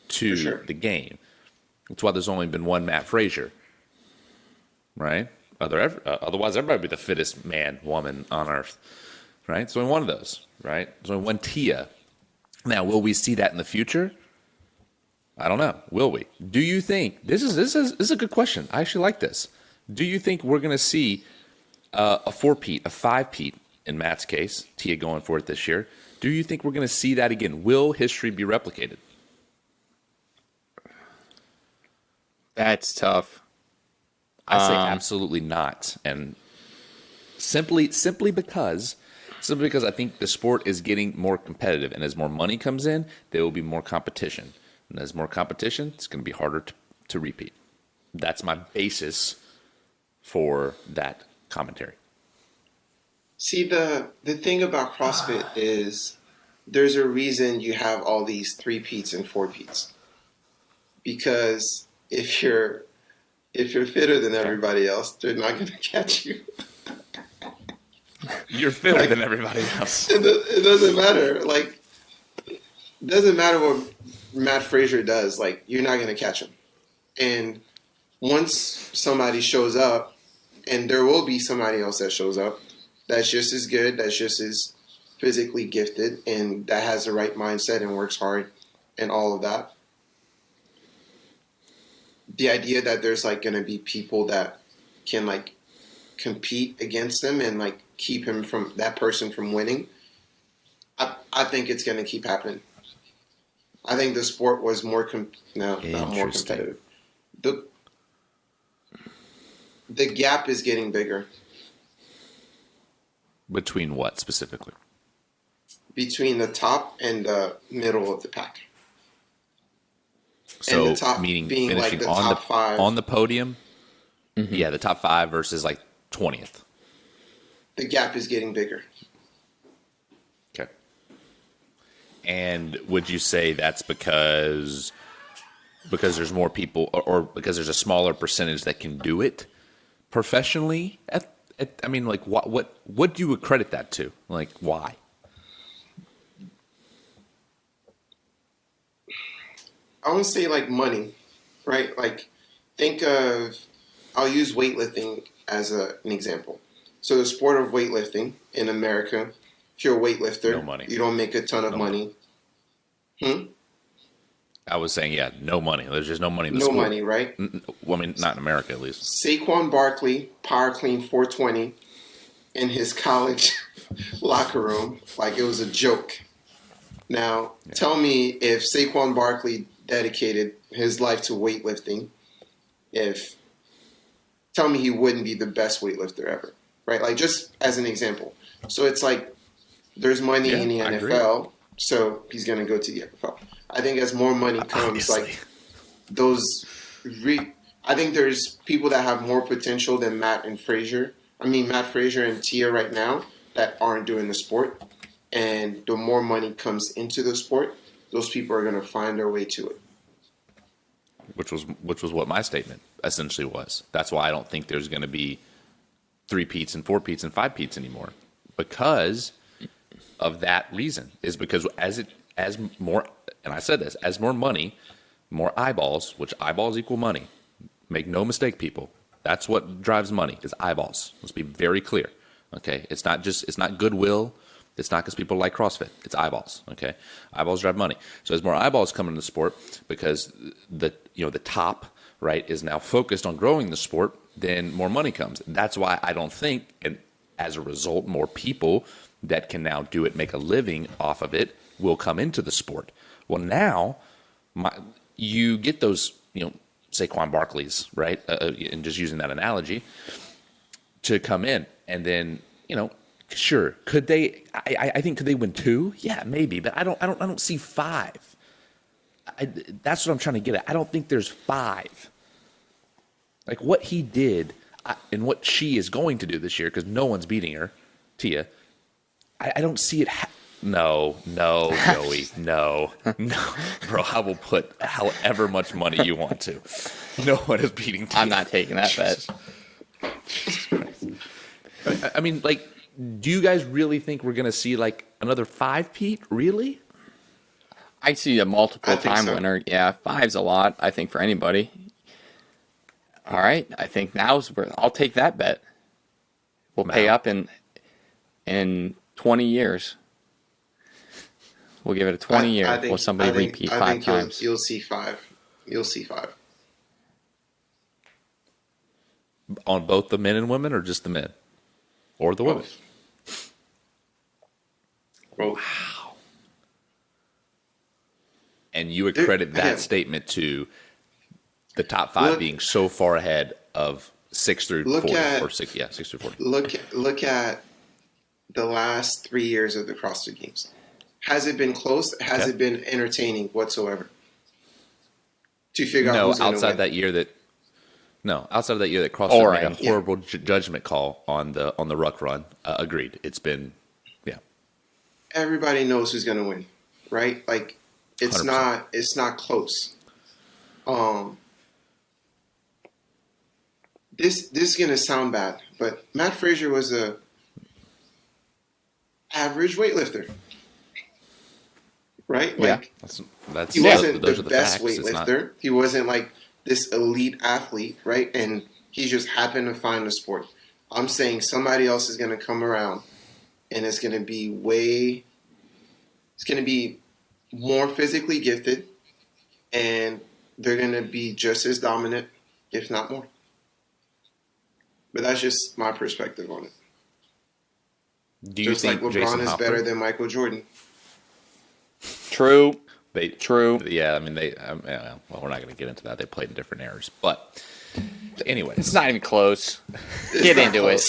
to the game. That's why there's only been one Mat Fraser, right? Otherwise, everybody would be the fittest man, woman on earth, right? There's only one of those, right? There's only one Tia. Now, will we see that in the future? I don't know. Will we? Do you think this is a good question? I actually like this. Do you think we're going to see a 4-peat, a 5-peat in Matt's case, Tia going for it this year? Do you think we're going to see that again? Will history be replicated? That's tough. I say absolutely not, and simply because I think the sport is getting more competitive, and as more money comes in, there will be more competition. And as more competition, it's going to be harder to repeat. That's my basis for that commentary. See, the thing about CrossFit is there's a reason you have all these 3-peats and 4-peats. Because if you're fitter than everybody else, they're not going to catch you. You're fitter than everybody else. It doesn't matter. It doesn't matter what Mat Fraser does. You're not going to catch him. And once somebody shows up, and there will be somebody else that shows up, that's just as good, that's just as physically gifted, and that has the right mindset and works hard and all of that. The idea that there's going to be people that can compete against them and keep that person from winning, I think it's going to keep happening. I think the sport was not more competitive. The gap is getting bigger. Between what specifically? Between the top and the middle of the pack. So, and the top meaning being finishing the on top 5. On the podium? Mm-hmm. Yeah, the top 5 versus 20th. The gap is getting bigger. Okay. And would you say that's because there's more people, or because there's a smaller percentage that can do it professionally? What do you accredit that to? Why? I would say money, right? Think of, I'll use weightlifting as an example. So the sport of weightlifting in America if you're a weightlifter, No money. you don't make a ton of money. I was saying, yeah, no money. There's just no money in the No sport. money, right? Well, I mean, not in America, at least. Saquon Barkley, power clean 420 in his college locker room like it was a joke. Now, tell me if Saquon Barkley dedicated his life to weightlifting, tell me he wouldn't be the best weightlifter ever, right? Like, just as an example. So it's like there's money in the NFL, so he's going to go to the NFL. I think as more money comes, Obviously. I think there's people that have more potential than Mat Fraser and Tia right now that aren't doing the sport. And the more money comes into the sport, those people are going to find their way to it. Which was what my statement essentially was. That's why I don't think there's going to be 3 Pete's and 4 Pete's and 5 Pete's anymore, because of that reason. Is because as more, and I said this, as more money, more eyeballs, which eyeballs equal money. Make no mistake, people. That's what drives money, is eyeballs. Let's be very clear. Okay, it's not goodwill. It's not because people like CrossFit. It's eyeballs. Okay, eyeballs drive money. So as more eyeballs come into the sport, because the top right is now focused on growing the sport, then more money comes. That's why I don't think, and as a result, more people that can now do it, make a living off of it, will come into the sport. Well, now you get those, Saquon Barkleys, right? And just using that analogy to come in, and then sure, could they? I think could they win 2? Yeah, maybe, but I don't see 5. That's what I'm trying to get at. I don't think there's 5. Like what he did and what she is going to do this year, because no one's beating her, Tia. I don't see it. No, Joey, no, bro. I will put however much money you want to. No one is beating Tia. I'm not taking that bet. I mean, like, do you guys really think we're going to see like another 5 Pete? Really? I see a multiple time so. winner. Yeah, 5's a lot, I think, for anybody. All right, I think now's where I'll take that bet. We'll pay up in 20 years. We'll give it a 20-year. Will somebody repeat 5 times? You'll see 5. You'll see 5. On both the men and women, or just the men? Or the women? Both. Wow. And you would credit that statement to the top 5 being so far ahead of 6 through 40. 6 through 40. Look at the last 3 years of the CrossFit Games. Has it been close? Has it been entertaining whatsoever? To figure out who's outside win? that year that CrossFit made a horrible judgment call on the ruck run. Agreed. It's been everybody knows who's going to win, right? Like it's 100%. Not close. This is going to sound bad, but Mat Fraser was a average weightlifter. Right? Like that's he wasn't those the are the best facts. weightlifter. He wasn't like this elite athlete, right? And he just happened to find the sport. I'm saying somebody else is going to come around, and it's going to be more physically gifted, and they're going to be just as dominant, if not more. But that's just my perspective on it. Do you think like LeBron is better than Michael Jordan? True. True. Yeah, I mean, well, we're not going to get into that. They played in different eras. But anyway. It's not even close. Get into it.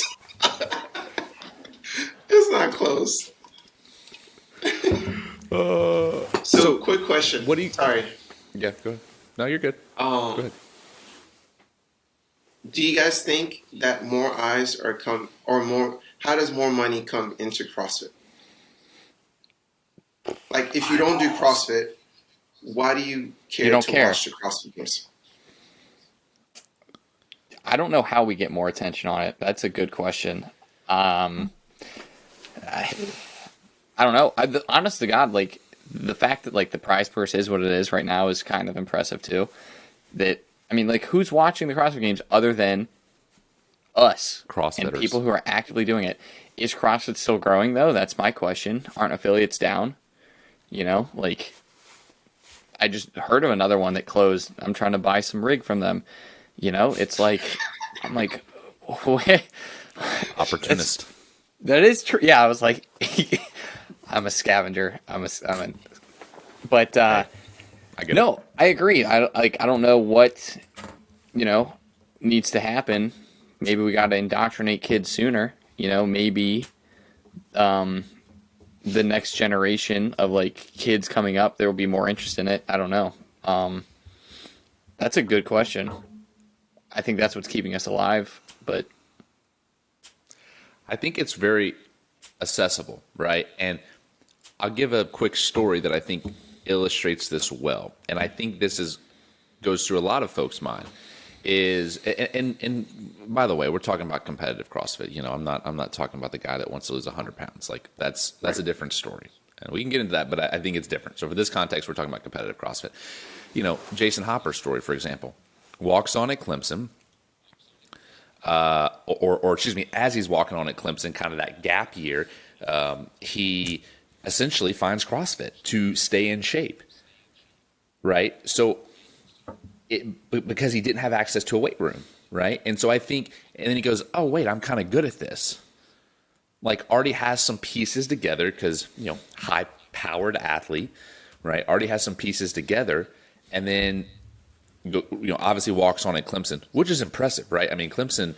It's not close. So, quick question. What do you... Sorry. Yeah, go ahead. No, you're good. Go ahead. Do you guys think that more eyes how does more money come into CrossFit? Like, if you don't do CrossFit, why do you care watch the CrossFit Games? I don't know how we get more attention on it. That's a good question. I don't know. Honest to God, like, the fact that, like, the prize purse is what it is right now is kind of impressive, too. Who's watching the CrossFit Games other than us? CrossFitters. And people who are actively doing it. is CrossFit still growing though? That's my question. Aren't affiliates down? You know, like I just heard of another one that closed. I'm trying to buy some rig from them. You know, it's like I'm like, Opportunist. that is true. Yeah, I was like, I'm a scavenger. But I get it. no, I agree. I don't know what needs to happen. Maybe we got to indoctrinate kids sooner. You know, maybe the next generation of like kids coming up, there will be more interest in it. I don't know. That's a good question. I think that's what's keeping us alive. But I think it's very accessible, right? And I'll give a quick story that I think illustrates this well. And I think this goes through a lot of folks' mind. And by the way, we're talking about competitive CrossFit. You know, I'm not talking about the guy that wants to lose 100 pounds. Like that's a different story, and we can get into that. But I think it's different. So for this context, we're talking about competitive CrossFit. You know, Jason Hopper's story, for example, walks on at Clemson, or excuse me, as he's walking on at Clemson, kind of that gap year, he essentially finds CrossFit to stay in shape, right? So. Because he didn't have access to a weight room, right? And so I think, and then he goes, oh, wait, I'm kind of good at this. Like, already has some pieces together because, you know, high-powered athlete, right? Already has some pieces together, and then, you know, obviously walks on at Clemson, which is impressive, right? I mean, Clemson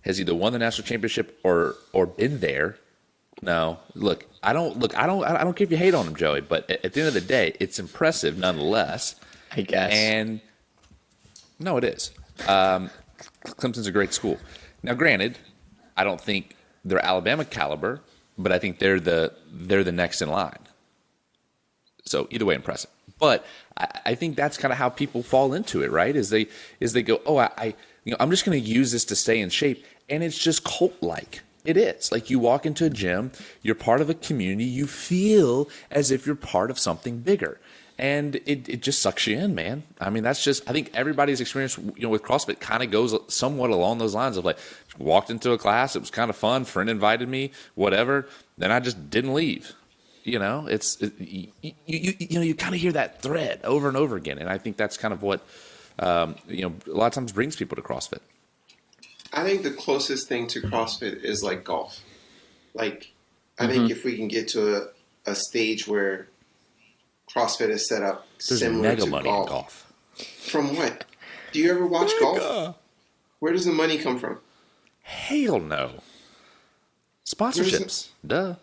has either won the national championship or been there. No, I don't care if you hate on him, Joey, but at the end of the day, it's impressive nonetheless. I guess. And no, it is. Clemson's a great school. Now, granted, I don't think they're Alabama caliber, but I think they're the next in line. So either way, impressive. But I think that's kind of how people fall into it, right? Is they go, oh, I'm just going to use this to stay in shape, and it's just cult-like. It is. Like you walk into a gym, you're part of a community, you feel as if you're part of something bigger. And it just sucks you in, man. I mean, that's just, I think everybody's experience, you know, with CrossFit kind of goes somewhat along those lines of like, walked into a class, it was kind of fun, friend invited me, whatever, then I just didn't leave. You know, you kind of hear that thread over and over again. And I think that's kind of what, a lot of times brings people to CrossFit. I think the closest thing to CrossFit is like golf. Like, I think if we can get to a stage where CrossFit is set up There's similar mega to money in golf. From what? Do you ever watch golf? Where does the money come from? Hell no. Sponsorships. Duh.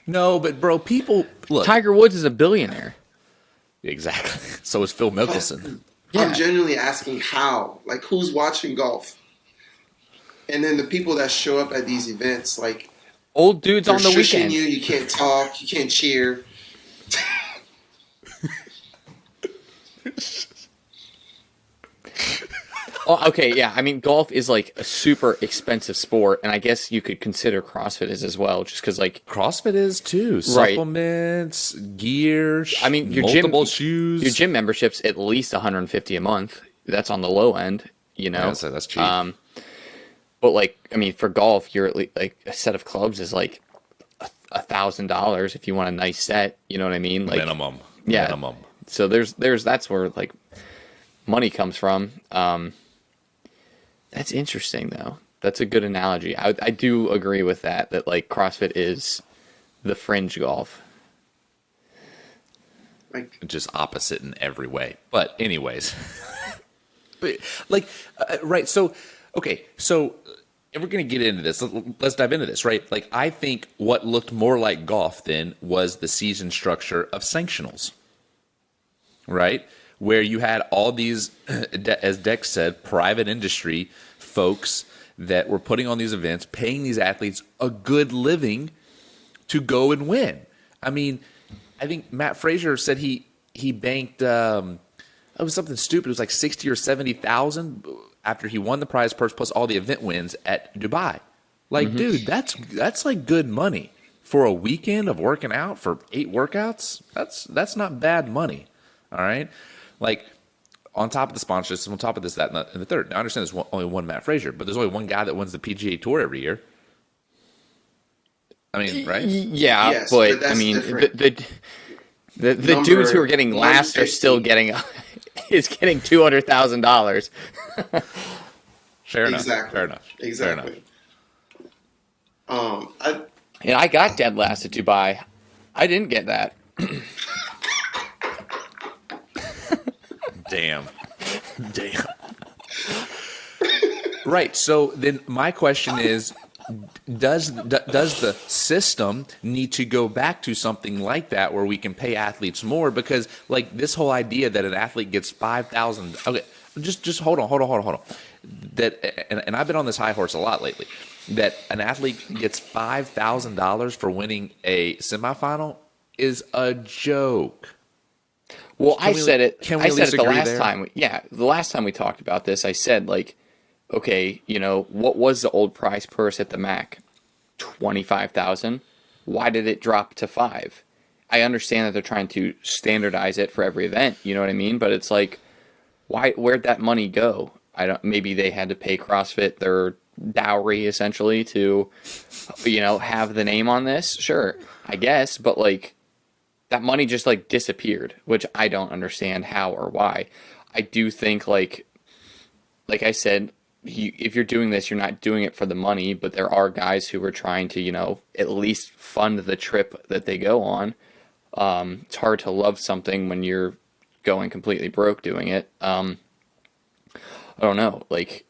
No, but bro, people look. Tiger Woods is a billionaire. Exactly. So is Phil Mickelson. Yeah. I'm genuinely asking how. Like, who's watching golf? And then the people that show up at these events, like, old dudes on the shushing weekend. you can't talk, you can't cheer. Oh, okay, yeah. I mean, golf is like a super expensive sport, and I guess you could consider CrossFit as well, just because like CrossFit is too. Right. Supplements, gear. I mean, your multiple gym shoes. Your gym membership's at least $150 a month. That's on the low end, you know. Yeah, that's cheap. But like, I mean, for golf, you're at least, like a set of clubs is like $1,000 if you want a nice set. You know what I mean? Like minimum. Yeah. Minimum. So there's that's where like money comes from. That's interesting though. That's a good analogy. I do agree with that like CrossFit is the fringe golf. Like, just opposite in every way. But anyways, but like, right. So, okay. So if we're going to get into this, let's dive into this, right? Like, I think what looked more like golf then was the season structure of sanctionals, right? Where you had all these, as Dex said, private industry folks that were putting on these events, paying these athletes a good living to go and win. I mean, I think Mat Fraser said he banked it was something stupid. It was like 60 or 70,000 after he won the prize purse plus all the event wins at Dubai. Like, dude, that's like good money for a weekend of working out for 8 workouts. That's not bad money. All right. Like, on top of the sponsorships, on top of this, that, and the third. Now, I understand there's only one Mat Fraser, but there's only one guy that wins the PGA Tour every year. I mean, right? Yeah, Yes, but I that's mean, different. the dudes who are getting last are still 150. getting is getting $200,000. Fair enough. Exactly. Fair enough. Fair enough. Exactly. I And I got dead last at Dubai. I didn't get that. Damn. Damn. Right. So then my question is, does the system need to go back to something like that where we can pay athletes more? Because like this whole idea that an athlete gets 5,000. Okay, just hold on. That and I've been on this high horse a lot lately. That an athlete gets $5,000 for winning a semifinal is a joke. Well, I said it the last time. Yeah, the last time we talked about this, I said like, okay, what was the old prize purse at the MAC? 25,000. Why did it drop to 5? I understand that they're trying to standardize it for every event. You know what I mean? But it's like, where'd that money go? Maybe they had to pay CrossFit their dowry essentially to, have the name on this. Sure, I guess, but like that money just like disappeared, which I don't understand how or why. I do think like I said, if you're doing this, you're not doing it for the money, but there are guys who are trying to, at least fund the trip that they go on. It's hard to love something when you're going completely broke doing it. I don't know. Like,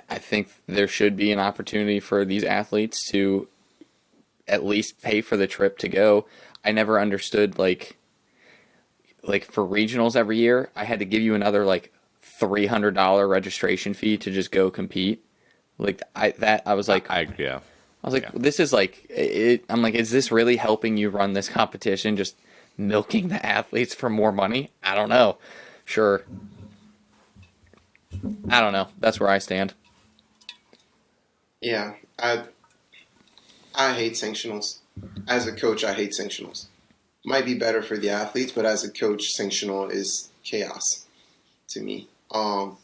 I think there should be an opportunity for these athletes to at least pay for the trip to go. I never understood like for regionals every year, I had to give you another like $300 registration fee to just go compete. Like I was like, yeah. I was like, this is like I'm like, is this really helping you run this competition? Just milking the athletes for more money? I don't know. Sure. I don't know. That's where I stand. Yeah, I hate sanctionals. As a coach, I hate sanctionals. Might be better for the athletes, but as a coach, sanctional is chaos to me. And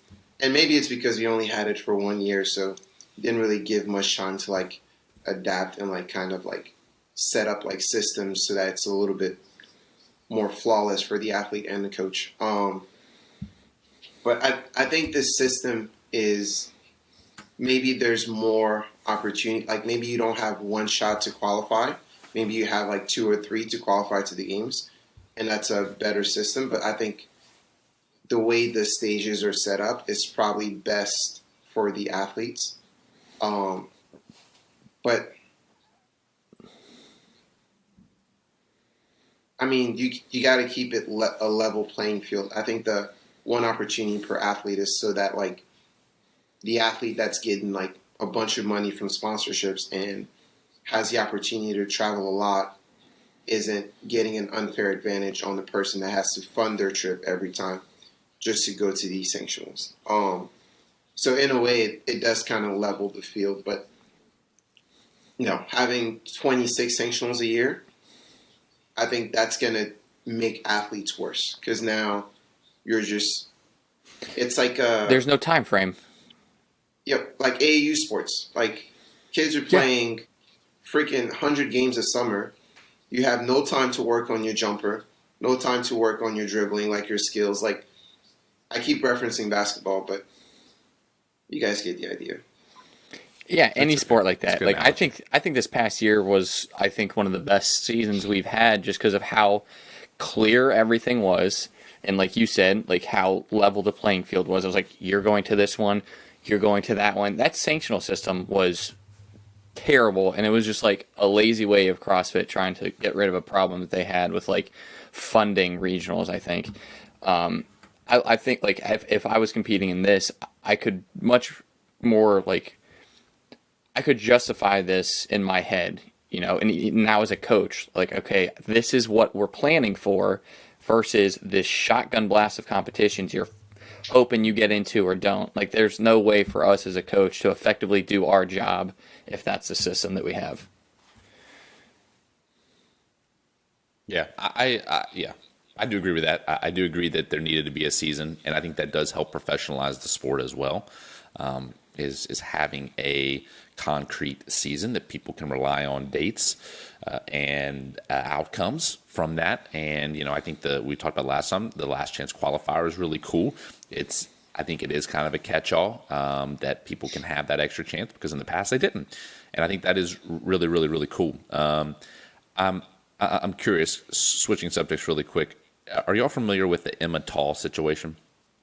maybe it's because we only had it for 1 year, so didn't really give much time to like adapt and like kind of like set up like systems so that it's a little bit more flawless for the athlete and the coach. But I think this system is maybe there's more opportunity. Like maybe you don't have one shot to qualify. Maybe you have like 2 or 3 to qualify to the games, and that's a better system. But I think the way the stages are set up is probably best for the athletes. But I mean, you got to keep it a level playing field. I think the one opportunity per athlete is so that like the athlete that's getting like a bunch of money from sponsorships and has the opportunity to travel a lot isn't getting an unfair advantage on the person that has to fund their trip every time just to go to these sanctionals. So in a way, it does kind of level the field, but having 26 sanctionals a year, I think that's going to make athletes worse because now you're just, it's like there's no time frame. Yep, like AAU sports. Like kids are playing freaking 100 games a summer. You have no time to work on your jumper, no time to work on your dribbling, like your skills. Like I keep referencing basketball, but you guys get the idea. Yeah, any sport like that. Like I think this past year was one of the best seasons we've had just because of how clear everything was, and like you said, like how level the playing field was. I was like, you're going to this one, you're going to that one. That sanctional system was terrible, and it was just like a lazy way of CrossFit trying to get rid of a problem that they had with like funding regionals. I think, I think like if I was competing in this, I could much more like. I could justify this in my head, and now as a coach, like, okay, this is what we're planning for versus this shotgun blast of competitions you're hoping you get into or don't. Like, there's no way for us as a coach to effectively do our job if that's the system that we have. Yeah, I do agree with that. I do agree that there needed to be a season, and I think that does help professionalize the sport as well. is having a concrete season that people can rely on dates and outcomes from that. And I think we talked about last time, the last chance qualifier is really cool. I think it is kind of a catch-all that people can have that extra chance, because in the past they didn't. And I think that is really, really, really cool. I'm curious, switching subjects really quick. Are y'all familiar with the Emma Tall situation,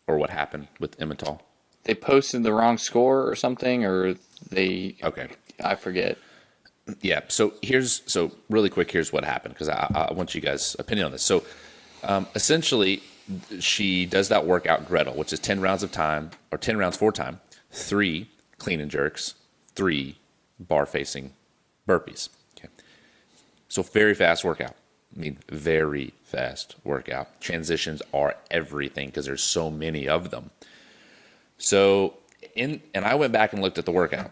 or what happened with Emma Tall? They posted the wrong score or something, or Okay. I forget. Yeah. So really quick, here's what happened, because I want you guys' opinion on this. So essentially, she does that workout Gretel, which is 10 rounds of time, or 10 rounds 4 time, 3 clean and jerks, 3 bar facing burpees. Okay. So very fast workout. I mean, very fast workout. Transitions are everything because there's so many of them. So and I went back and looked at the workout.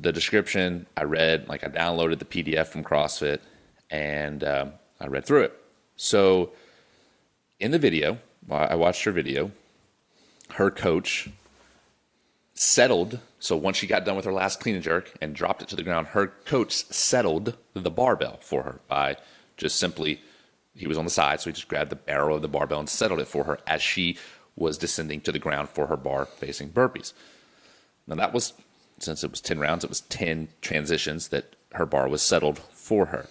The description, I read, I downloaded the PDF from CrossFit, and I read through it. So in the video, I watched her video, her coach settled. So once she got done with her last clean and jerk and dropped it to the ground, her coach settled the barbell for her by just simply, he was on the side, so he just grabbed the barrel of the barbell and settled it for her as she was descending to the ground for her bar facing burpees. Now that was, since it was 10 rounds, it was 10 transitions that her bar was settled for her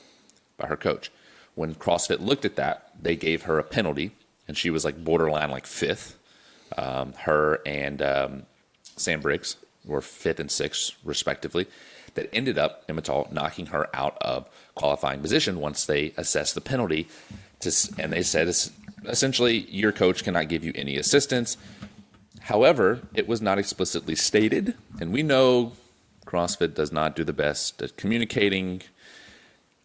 by her coach. When CrossFit looked at that, they gave her a penalty, and she was borderline 5th. Her and Sam Briggs were 5th and 6th, respectively. That ended up Emma Tall knocking her out of qualifying position once they assessed the penalty. And they said, essentially, your coach cannot give you any assistance. However, it was not explicitly stated, and we know CrossFit does not do the best at communicating.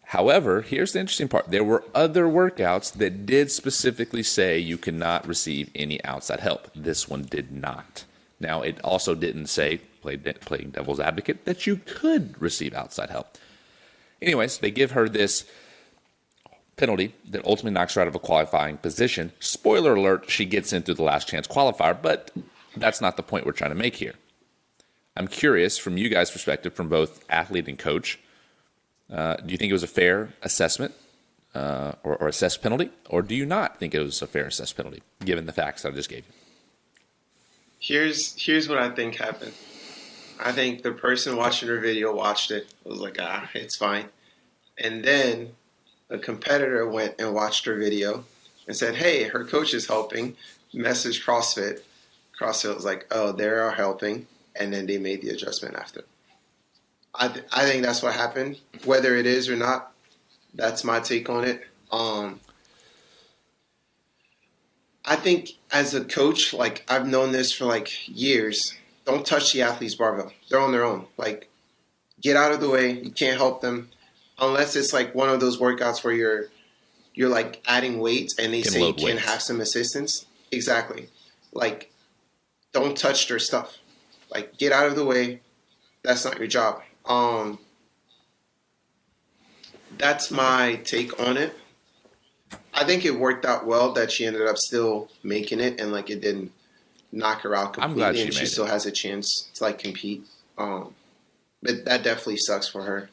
However, here's the interesting part. There were other workouts that did specifically say you cannot receive any outside help. This one did not. Now, it also didn't say, playing devil's advocate, that you could receive outside help. Anyways, they give her this penalty that ultimately knocks her out of a qualifying position. Spoiler alert, she gets in through the last chance qualifier, but that's not the point we're trying to make here. I'm curious, from you guys' perspective, from both athlete and coach, do you think it was a fair assessment or assessed penalty, or do you not think it was a fair assessed penalty, given the facts that I just gave you? Here's what I think happened. I think the person watching her video watched it, was like, it's fine. And then a competitor went and watched her video and said, hey, her coach is helping. Message CrossFit. CrossFit was like, oh, they are helping. And then they made the adjustment after. I think that's what happened. Whether it is or not, that's my take on it. I think as a coach, I've known this for years. Don't touch the athlete's barbell. They're on their own. Get out of the way. You can't help them unless it's one of those workouts where you're adding weight and they say you can have some assistance. Exactly. Don't touch their stuff. Get out of the way. That's not your job. That's my take on it. I think it worked out well that she ended up still making it, and it didn't knock her out completely. I'm glad and she still has a chance to compete. But that definitely sucks for her.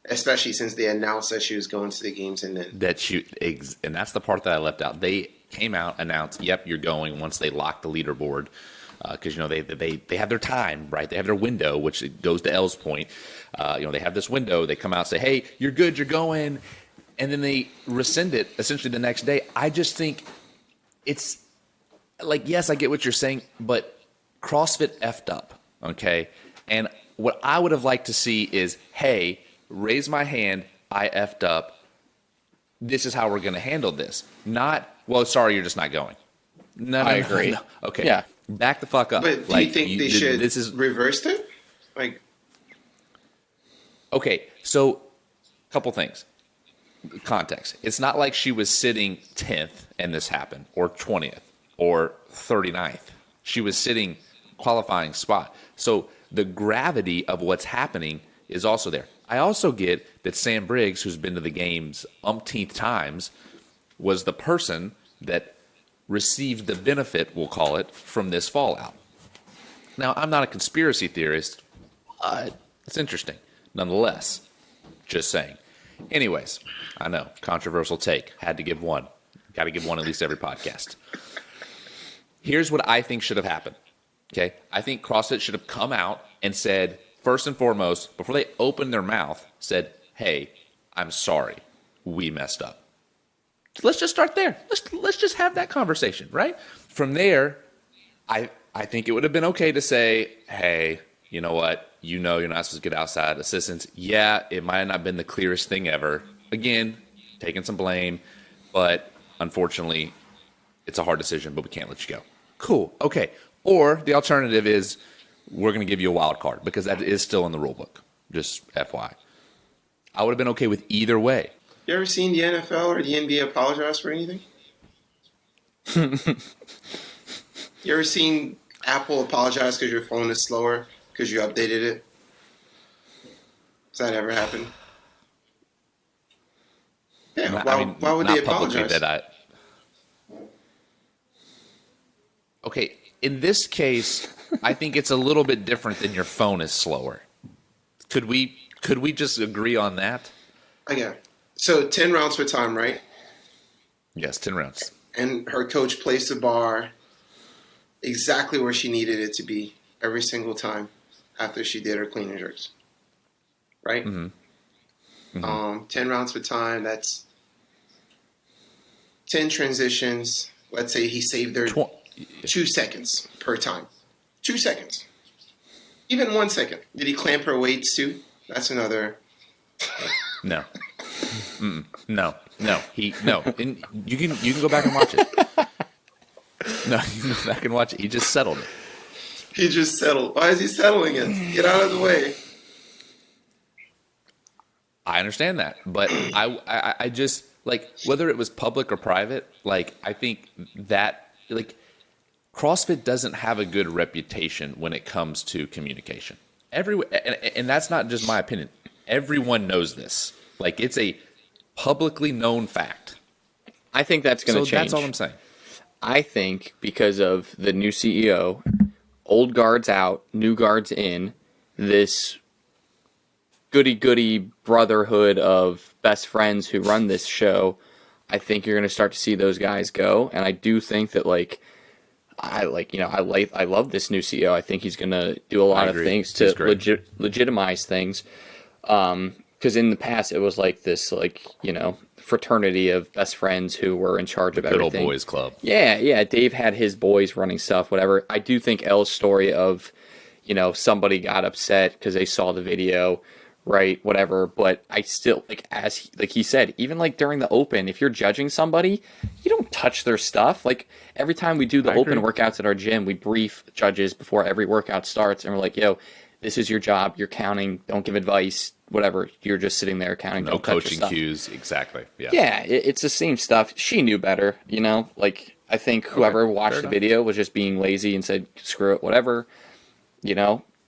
Especially since they announced that she was going to the games, and then and that's the part that I left out. They came out, announced, "Yep, you're going." Once they locked the leaderboard, because they have their time, right? They have their window, which it goes to L's point. They have this window. They come out and say, "Hey, you're good. You're going." And then they rescind it essentially the next day. I just think it's yes, I get what you're saying, but CrossFit effed up, okay? And what I would have liked to see is, hey, raise my hand, I effed up. This is how we're going to handle this. Not, well, sorry, you're just not going. No, I agree. No. Okay, yeah, back the fuck up. But do you think they should reverse it? Okay, so a couple things. Context. It's not like she was sitting 10th and this happened, or 20th, or 39th. She was sitting qualifying spot. So the gravity of what's happening is also there. I also get that Sam Briggs, who's been to the games umpteenth times, was the person that received the benefit, we'll call it, from this fallout. Now, I'm not a conspiracy theorist, but it's interesting nonetheless. Just saying. Anyways, I know, controversial take. Had to give one. Got to give one at least every podcast. Here's what I think should have happened. Okay, I think CrossFit should have come out and said, first and foremost, before they opened their mouth, said, "Hey, I'm sorry, we messed up." Let's just start there. Let's just have that conversation, right? From there, I think it would have been okay to say, "Hey, you know what? You know you're not supposed to get outside assistance. Yeah, it might not have been the clearest thing ever. Again, taking some blame, but unfortunately, it's a hard decision, but we can't let you go." Cool. Okay. Or the alternative is we're going to give you a wild card because that is still in the rule book. Just FYI. I would have been okay with either way. You ever seen the NFL or the NBA apologize for anything? You ever seen Apple apologize because your phone is slower because you updated it? Does that ever happen? Yeah, why would not they apologize? Okay, in this case, I think it's a little bit different than your phone is slower. Could we just agree on that? Okay. So 10 rounds for time, right? Yes, 10 rounds. And her coach placed the bar exactly where she needed it to be every single time after she did her clean and jerks. Right? Mm-hmm. Mm-hmm. 10 rounds for time, that's 10 transitions. Let's say he saved her 2 seconds per time. 2 seconds. Even 1 second. Did he clamp her weights too? That's another. No. No. And you can go back and watch it. No, you can go back and watch it. He just settled it. He just settled. Why is he settling it? Get out of the way. I understand that, but I just like whether it was public or private. Like I think that like CrossFit doesn't have a good reputation when it comes to communication. And that's not just my opinion. Everyone knows this. Like it's a publicly known fact. I think that's going to change. That's all I'm saying. I think because of the new CEO, old guards out, new guards in, this goody-goody brotherhood of best friends who run this show, I think you're going to start to see those guys go. And I do think that, I love this new CEO. I think he's going to do a lot of things to legitimize things. Because in the past, it was like this, fraternity of best friends who were in charge of everything. Good old boys club. Yeah. Dave had his boys running stuff, whatever. I do think Elle's story of, somebody got upset because they saw the video, right? Whatever. But I still, he said, even during the open, if you're judging somebody, you don't touch their stuff. Every time we do the open workouts at our gym, we brief judges before every workout starts, and we're like, yo, this is your job. You're counting. Don't give advice. Whatever. You're just sitting there counting. No coaching cues. Exactly. Yeah. Yeah. It's the same stuff. She knew better. I think whoever watched the video was just being lazy and said, screw it, whatever.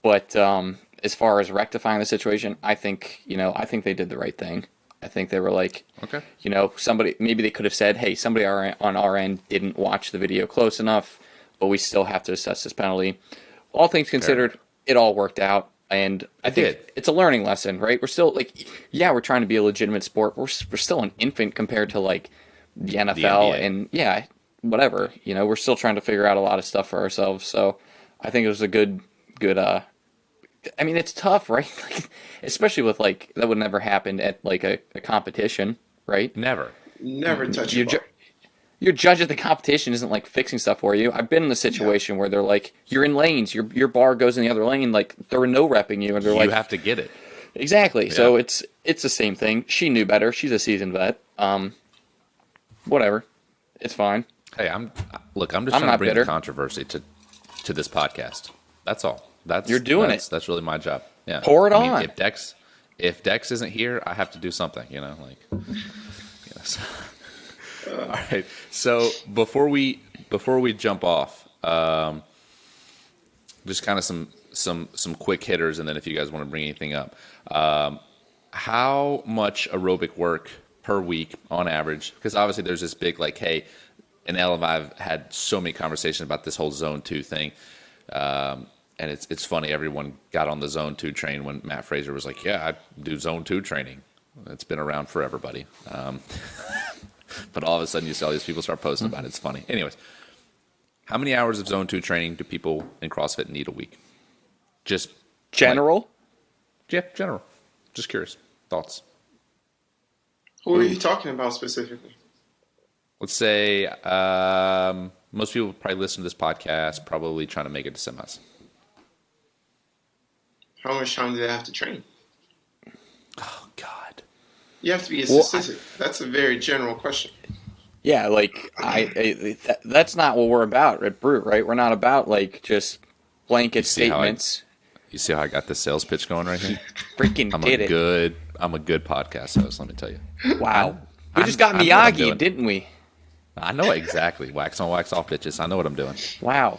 But as far as rectifying the situation, I think they did the right thing. I think they were somebody, maybe they could have said, hey, somebody on our end didn't watch the video close enough, but we still have to assess this penalty. All things considered, it all worked out. And I think it's a learning lesson, right? We're still we're trying to be a legitimate sport. We're still an infant compared to the NFL and whatever. We're still trying to figure out a lot of stuff for ourselves. So I think it was a good. I mean, it's tough, right? Especially with that would never happen at a competition, right? Never touch your ball. Your judge at the competition isn't fixing stuff for you. I've been in the situation where they're you're in lanes, your bar goes in the other lane, they're no repping you, and they're you have to get it. Exactly. Yeah. So it's the same thing. She knew better. She's a seasoned vet. Whatever, it's fine. Hey, I'm just trying to bring the controversy to this podcast. That's all. You're doing it. That's really my job. Yeah. Pour it on. If Dex isn't here, I have to do something. So. All right. So before we jump off, just kind of some quick hitters, and then if you guys want to bring anything up, how much aerobic work per week on average? Because obviously there's this big hey, and Elle and I've had so many conversations about this whole zone 2 thing. And it's funny, everyone got on the Zone 2 train when Mat Fraser was like, yeah, I do Zone 2 training. It's been around forever, buddy. But all of a sudden you see all these people start posting about it. It's funny. Anyways, how many hours of Zone 2 training do people in CrossFit need a week? Just General? Yeah, general. Just curious. Thoughts? Who are you talking about specifically? Let's say most people probably listen to this podcast, probably trying to make it to semis. How much time do they have to train? Oh, God. You have to be specific. That's a very general question. Yeah, like that's not what we're about at Brute, right? We're not about like just blanket statements. You see how I got this sales pitch going right here? Freaking I'm a good podcast host, let me tell you. Wow. We just got Miyagi, didn't we? I know exactly. Wax on, wax off, bitches. I know what I'm doing. Wow.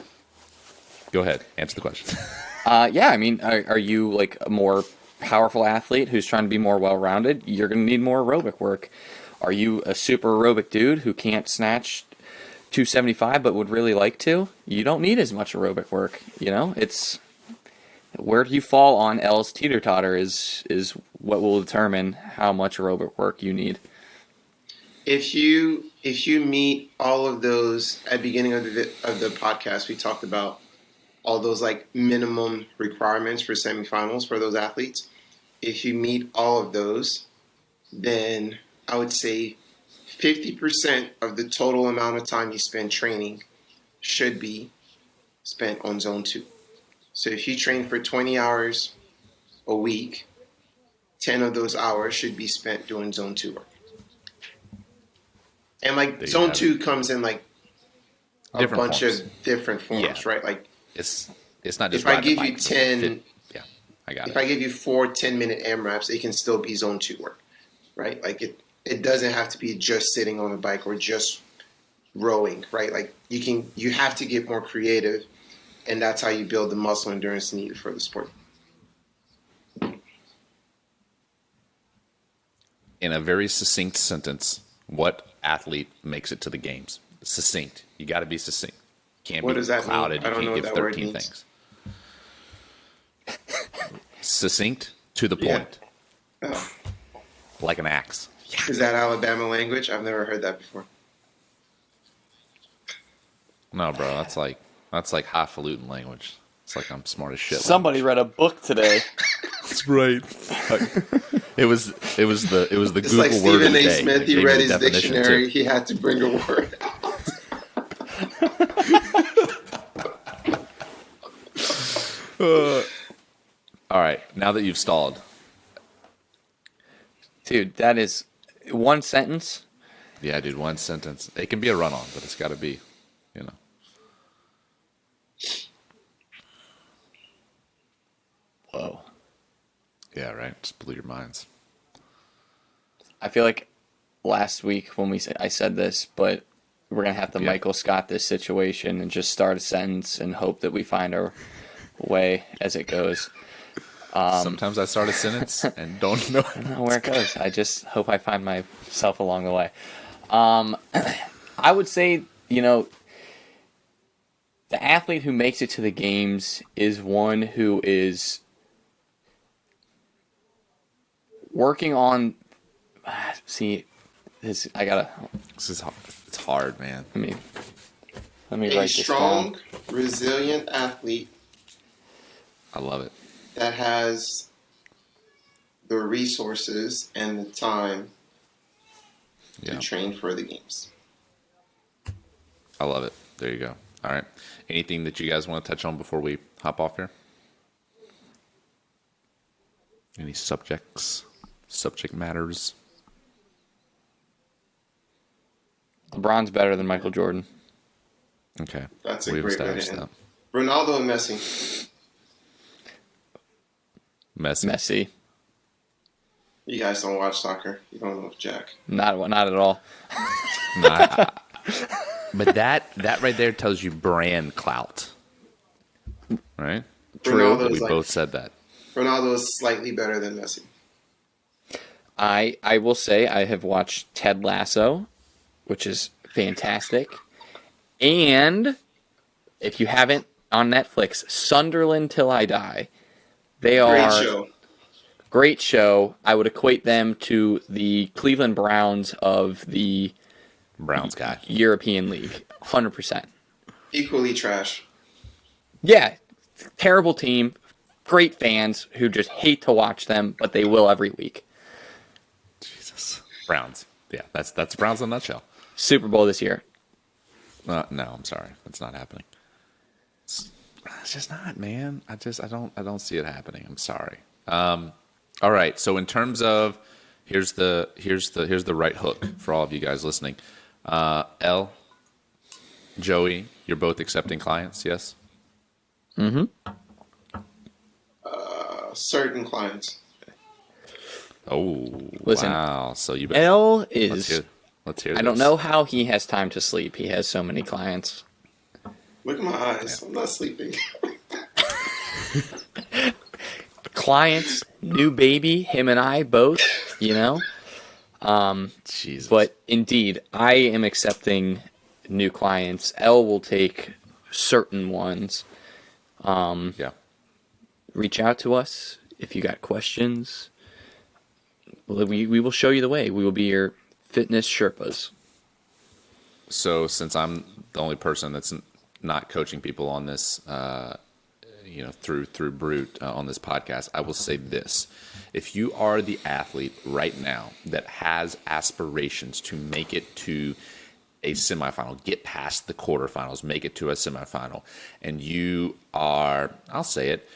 Go ahead. Answer the question. Yeah, I mean, are you like a more powerful athlete who's trying to be more well-rounded? You're going to need more aerobic work. Are you a super aerobic dude who can't snatch 275 but would really like to? You don't need as much aerobic work. You know, it's where you fall on L's teeter-totter is what will determine how much aerobic work you need. If you meet all of those at the beginning of the podcast, we talked about all those like minimum requirements for semifinals for those athletes. If you meet all of those, then I would say 50% of the total amount of time you spend training should be spent on Zone 2. So if you train for 20 hours a week, 10 of those hours should be spent doing Zone 2 work. And like Zone 2 comes in like a bunch of different forms, right? Like it's not just if I give you 10, I got it. If I give you 4 10-minute AMRAPs, it can still be Zone 2 work, right? Like it doesn't have to be just sitting on a bike or just rowing, right? Like you have to get more creative, and that's how you build the muscle endurance needed for the sport. In a very succinct sentence, what athlete makes it to the games? Succinct. You got to be succinct. Can't what be does that clouded. mean? I don't you know can't what give that 13 word means. things. Succinct, to the point. Yeah. Oh. Like an axe. Is that Alabama language? I've never heard that before. No, bro, that's like highfalutin language. It's like I'm smart as shit. Somebody read a book today. That's right. It was the It's Google like word Stephen of the A. day. Smith. It He gave read me the his definition, dictionary. too. He had to bring a word out. All right, now that you've stalled. Dude, that is one sentence. Yeah, dude, one sentence. It can be a run-on, but it's got to be, you know. Whoa. Yeah, right. Just blew your minds. I feel like last week when I said this, but we're going to have to Michael Scott this situation and just start a sentence and hope that we find our way as it goes. Sometimes I start a sentence and don't know. I don't know where it goes. I just hope I find myself along the way. I would say, the athlete who makes it to the games is one who is working on. See, this I gotta. This is hard. It's hard, man. Let me A write this strong, down. resilient athlete I love it. that has the resources and the time to train for the games. I love it. There you go. All right. Anything that you guys want to touch on before we hop off here? Any subject matters? LeBron's better than Michael Jordan. Okay. That's a We've great way established to that. end. Ronaldo and Messi. Messi. You guys don't watch soccer. You don't know Jack. Not at all. No, but that right there tells you brand clout, right? Ronaldo We is both said that. Ronaldo is slightly better than Messi. I will say I have watched Ted Lasso, which is fantastic. And if you haven't on Netflix, Sunderland Till I Die. They Great are show. great show. I would equate them to the Cleveland Browns of the Browns guy. European League. 100%. Equally trash. Yeah, terrible team. Great fans who just hate to watch them, but they will every week. Jesus. Browns. Yeah, that's Browns in a nutshell. Super Bowl this year. No, I'm sorry. That's not happening. It's just not, man. I don't see it happening. I'm sorry. All right. So in terms of here's the right hook for all of you guys listening. L, Joey, you're both accepting clients, yes? Mm-hmm. Certain clients. Oh, Listen, wow. So you L is. Let's hear I don't know how he has time to sleep. He has so many clients. Look at my eyes. I'm not sleeping. Clients, new baby, him and I both, you know. Jesus. But indeed, I am accepting new clients. L will take certain ones. Yeah. Reach out to us if you got questions. We will show you the way. We will be your fitness Sherpas. So since I'm the only person that's not coaching people on this, through Brute on this podcast, I will say this: if you are the athlete right now that has aspirations to make it to a semifinal, get past the quarterfinals, make it to a semifinal, and you are, I'll say it,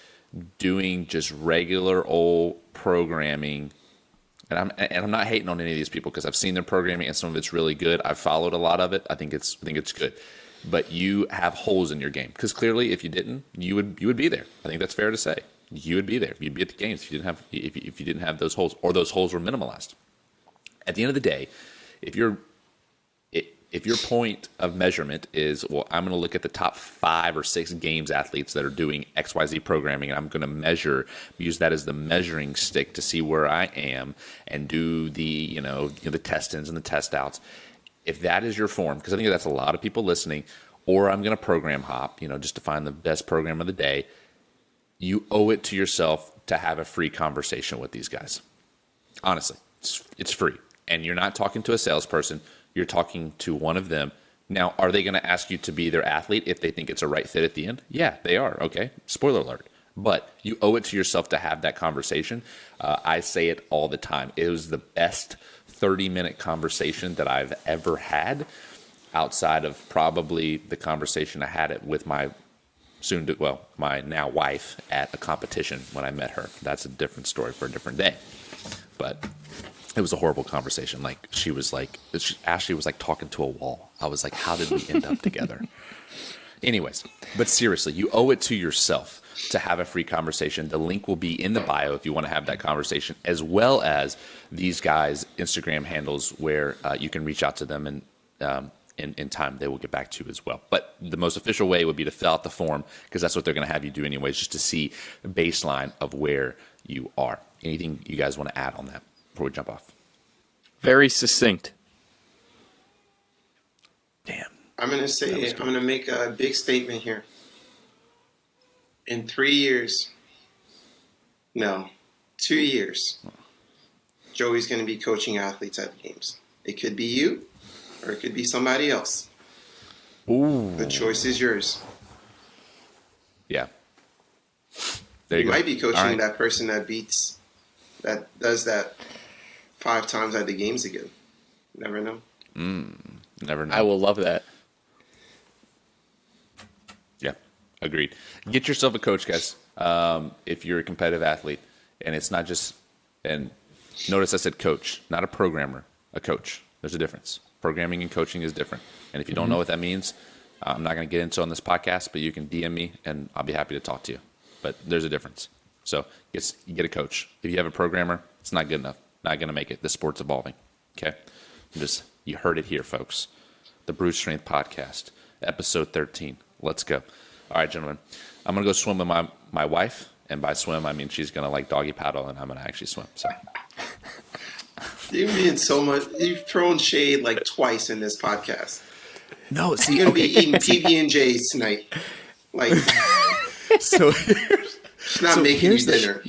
doing just regular old programming. And I'm not hating on any of these people because I've seen their programming and some of it's really good. I've followed a lot of it. I think it's good. But you have holes in your game because clearly, if you didn't, you would be there. I think that's fair to say. You would be there. You'd be at the games if you didn't have those holes, or those holes were minimalized. At the end of the day, if your point of measurement is, well, I'm going to look at the top 5 or 6 games athletes that are doing XYZ programming, and I'm going to use that as the measuring stick to see where I am and do the test-ins and the test-outs. If that is your form, because I think that's a lot of people listening, or I'm going to program hop, just to find the best program of the day, you owe it to yourself to have a free conversation with these guys. Honestly, it's free. And you're not talking to a salesperson. You're talking to one of them. Now, are they going to ask you to be their athlete if they think it's a right fit at the end? Yeah, they are. Okay. Spoiler alert. But you owe it to yourself to have that conversation. I say it all the time. It was the best 30-minute conversation that I've ever had, outside of probably the conversation I had it with my my now wife at a competition when I met her. That's a different story for a different day. But it was a horrible conversation. Ashley was like talking to a wall. I was like, how did we end up together? Anyways, but seriously, you owe it to yourself to have a free conversation. The link will be in the bio if you want to have that conversation, as well as these guys' Instagram handles where you can reach out to them, and in time they will get back to you as well. But the most official way would be to fill out the form, because that's what they're going to have you do anyways, just to see the baseline of where you are. Anything you guys want to add on that before we jump off? Very succinct. Damn. I'm going to make a big statement here. In 3 years, no, 2 years, Joey's going to be coaching athletes at the games. It could be you, or it could be somebody else. Ooh. The choice is yours. Yeah. There you go. Might be coaching right. that person that does that 5 times at the games again. Never know. Never know. I will love that. Yeah, agreed. Get yourself a coach, guys. If you're a competitive athlete, and it's not just, and notice I said coach, not a programmer, a coach. There's a difference. Programming and coaching is different. And if you don't know what that means, I'm not going to get into it on this podcast, but you can DM me and I'll be happy to talk to you. But there's a difference. So you get a coach. If you have a programmer, it's not good enough. Not going to make it. The sport's evolving. Okay? You heard it here, folks. The Brute Strength Podcast, episode 13. Let's go. All right, gentlemen. I'm going to go swim with my wife. And by swim, I mean she's going to doggy paddle, and I'm going to actually swim. So. You're being so much. You've thrown shade twice in this podcast. No, see, You're going to okay. be eating PB&Js tonight. Like, So she's not making you dinner.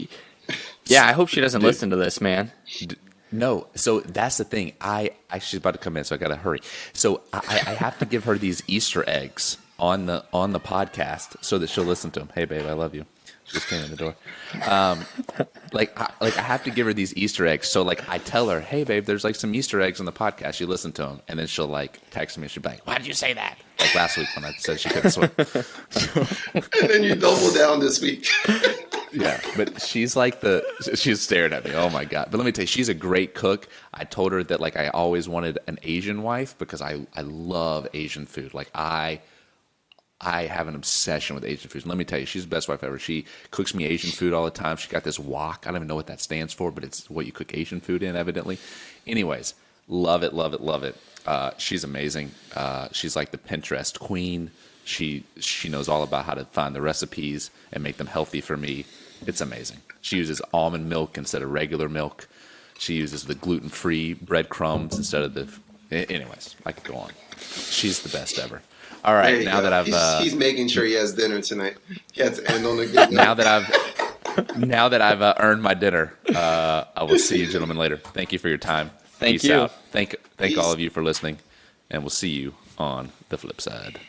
Yeah, I hope she doesn't listen to this, man. no, so that's the thing. She's about to come in, so I gotta hurry. So I have to give her these Easter eggs on the podcast so that she'll listen to them. Hey, babe, I love you. She just came in the door. I have to give her these Easter eggs. So like I tell her, hey, babe, there's like some Easter eggs on the podcast. You listen to them, and then she'll like text me. She'll be like, why did you say that? Like last week when I said she couldn't swim. And then you double down this week. Yeah, but she's staring at me. Oh my God. But let me tell you, she's a great cook. I told her that like I always wanted an Asian wife because I love Asian food. Like I have an obsession with Asian food. And let me tell you, she's the best wife ever. She cooks me Asian food all the time. She got this wok. I don't even know what that stands for, but it's what you cook Asian food in, evidently. Anyways, love it, love it, love it. She's amazing. She's like the Pinterest queen. She knows all about how to find the recipes and make them healthy for me. It's amazing. She uses almond milk instead of regular milk. She uses the gluten-free breadcrumbs instead of the... Anyways, I could go on. She's the best ever. All right, now that I've... He's making sure he has dinner tonight. He has to end on a good note. Now that I've earned my dinner, I will see you gentlemen later. Thank you for your time. Thank Peace you. out. Thank all of you for listening, and we'll see you on the flip side.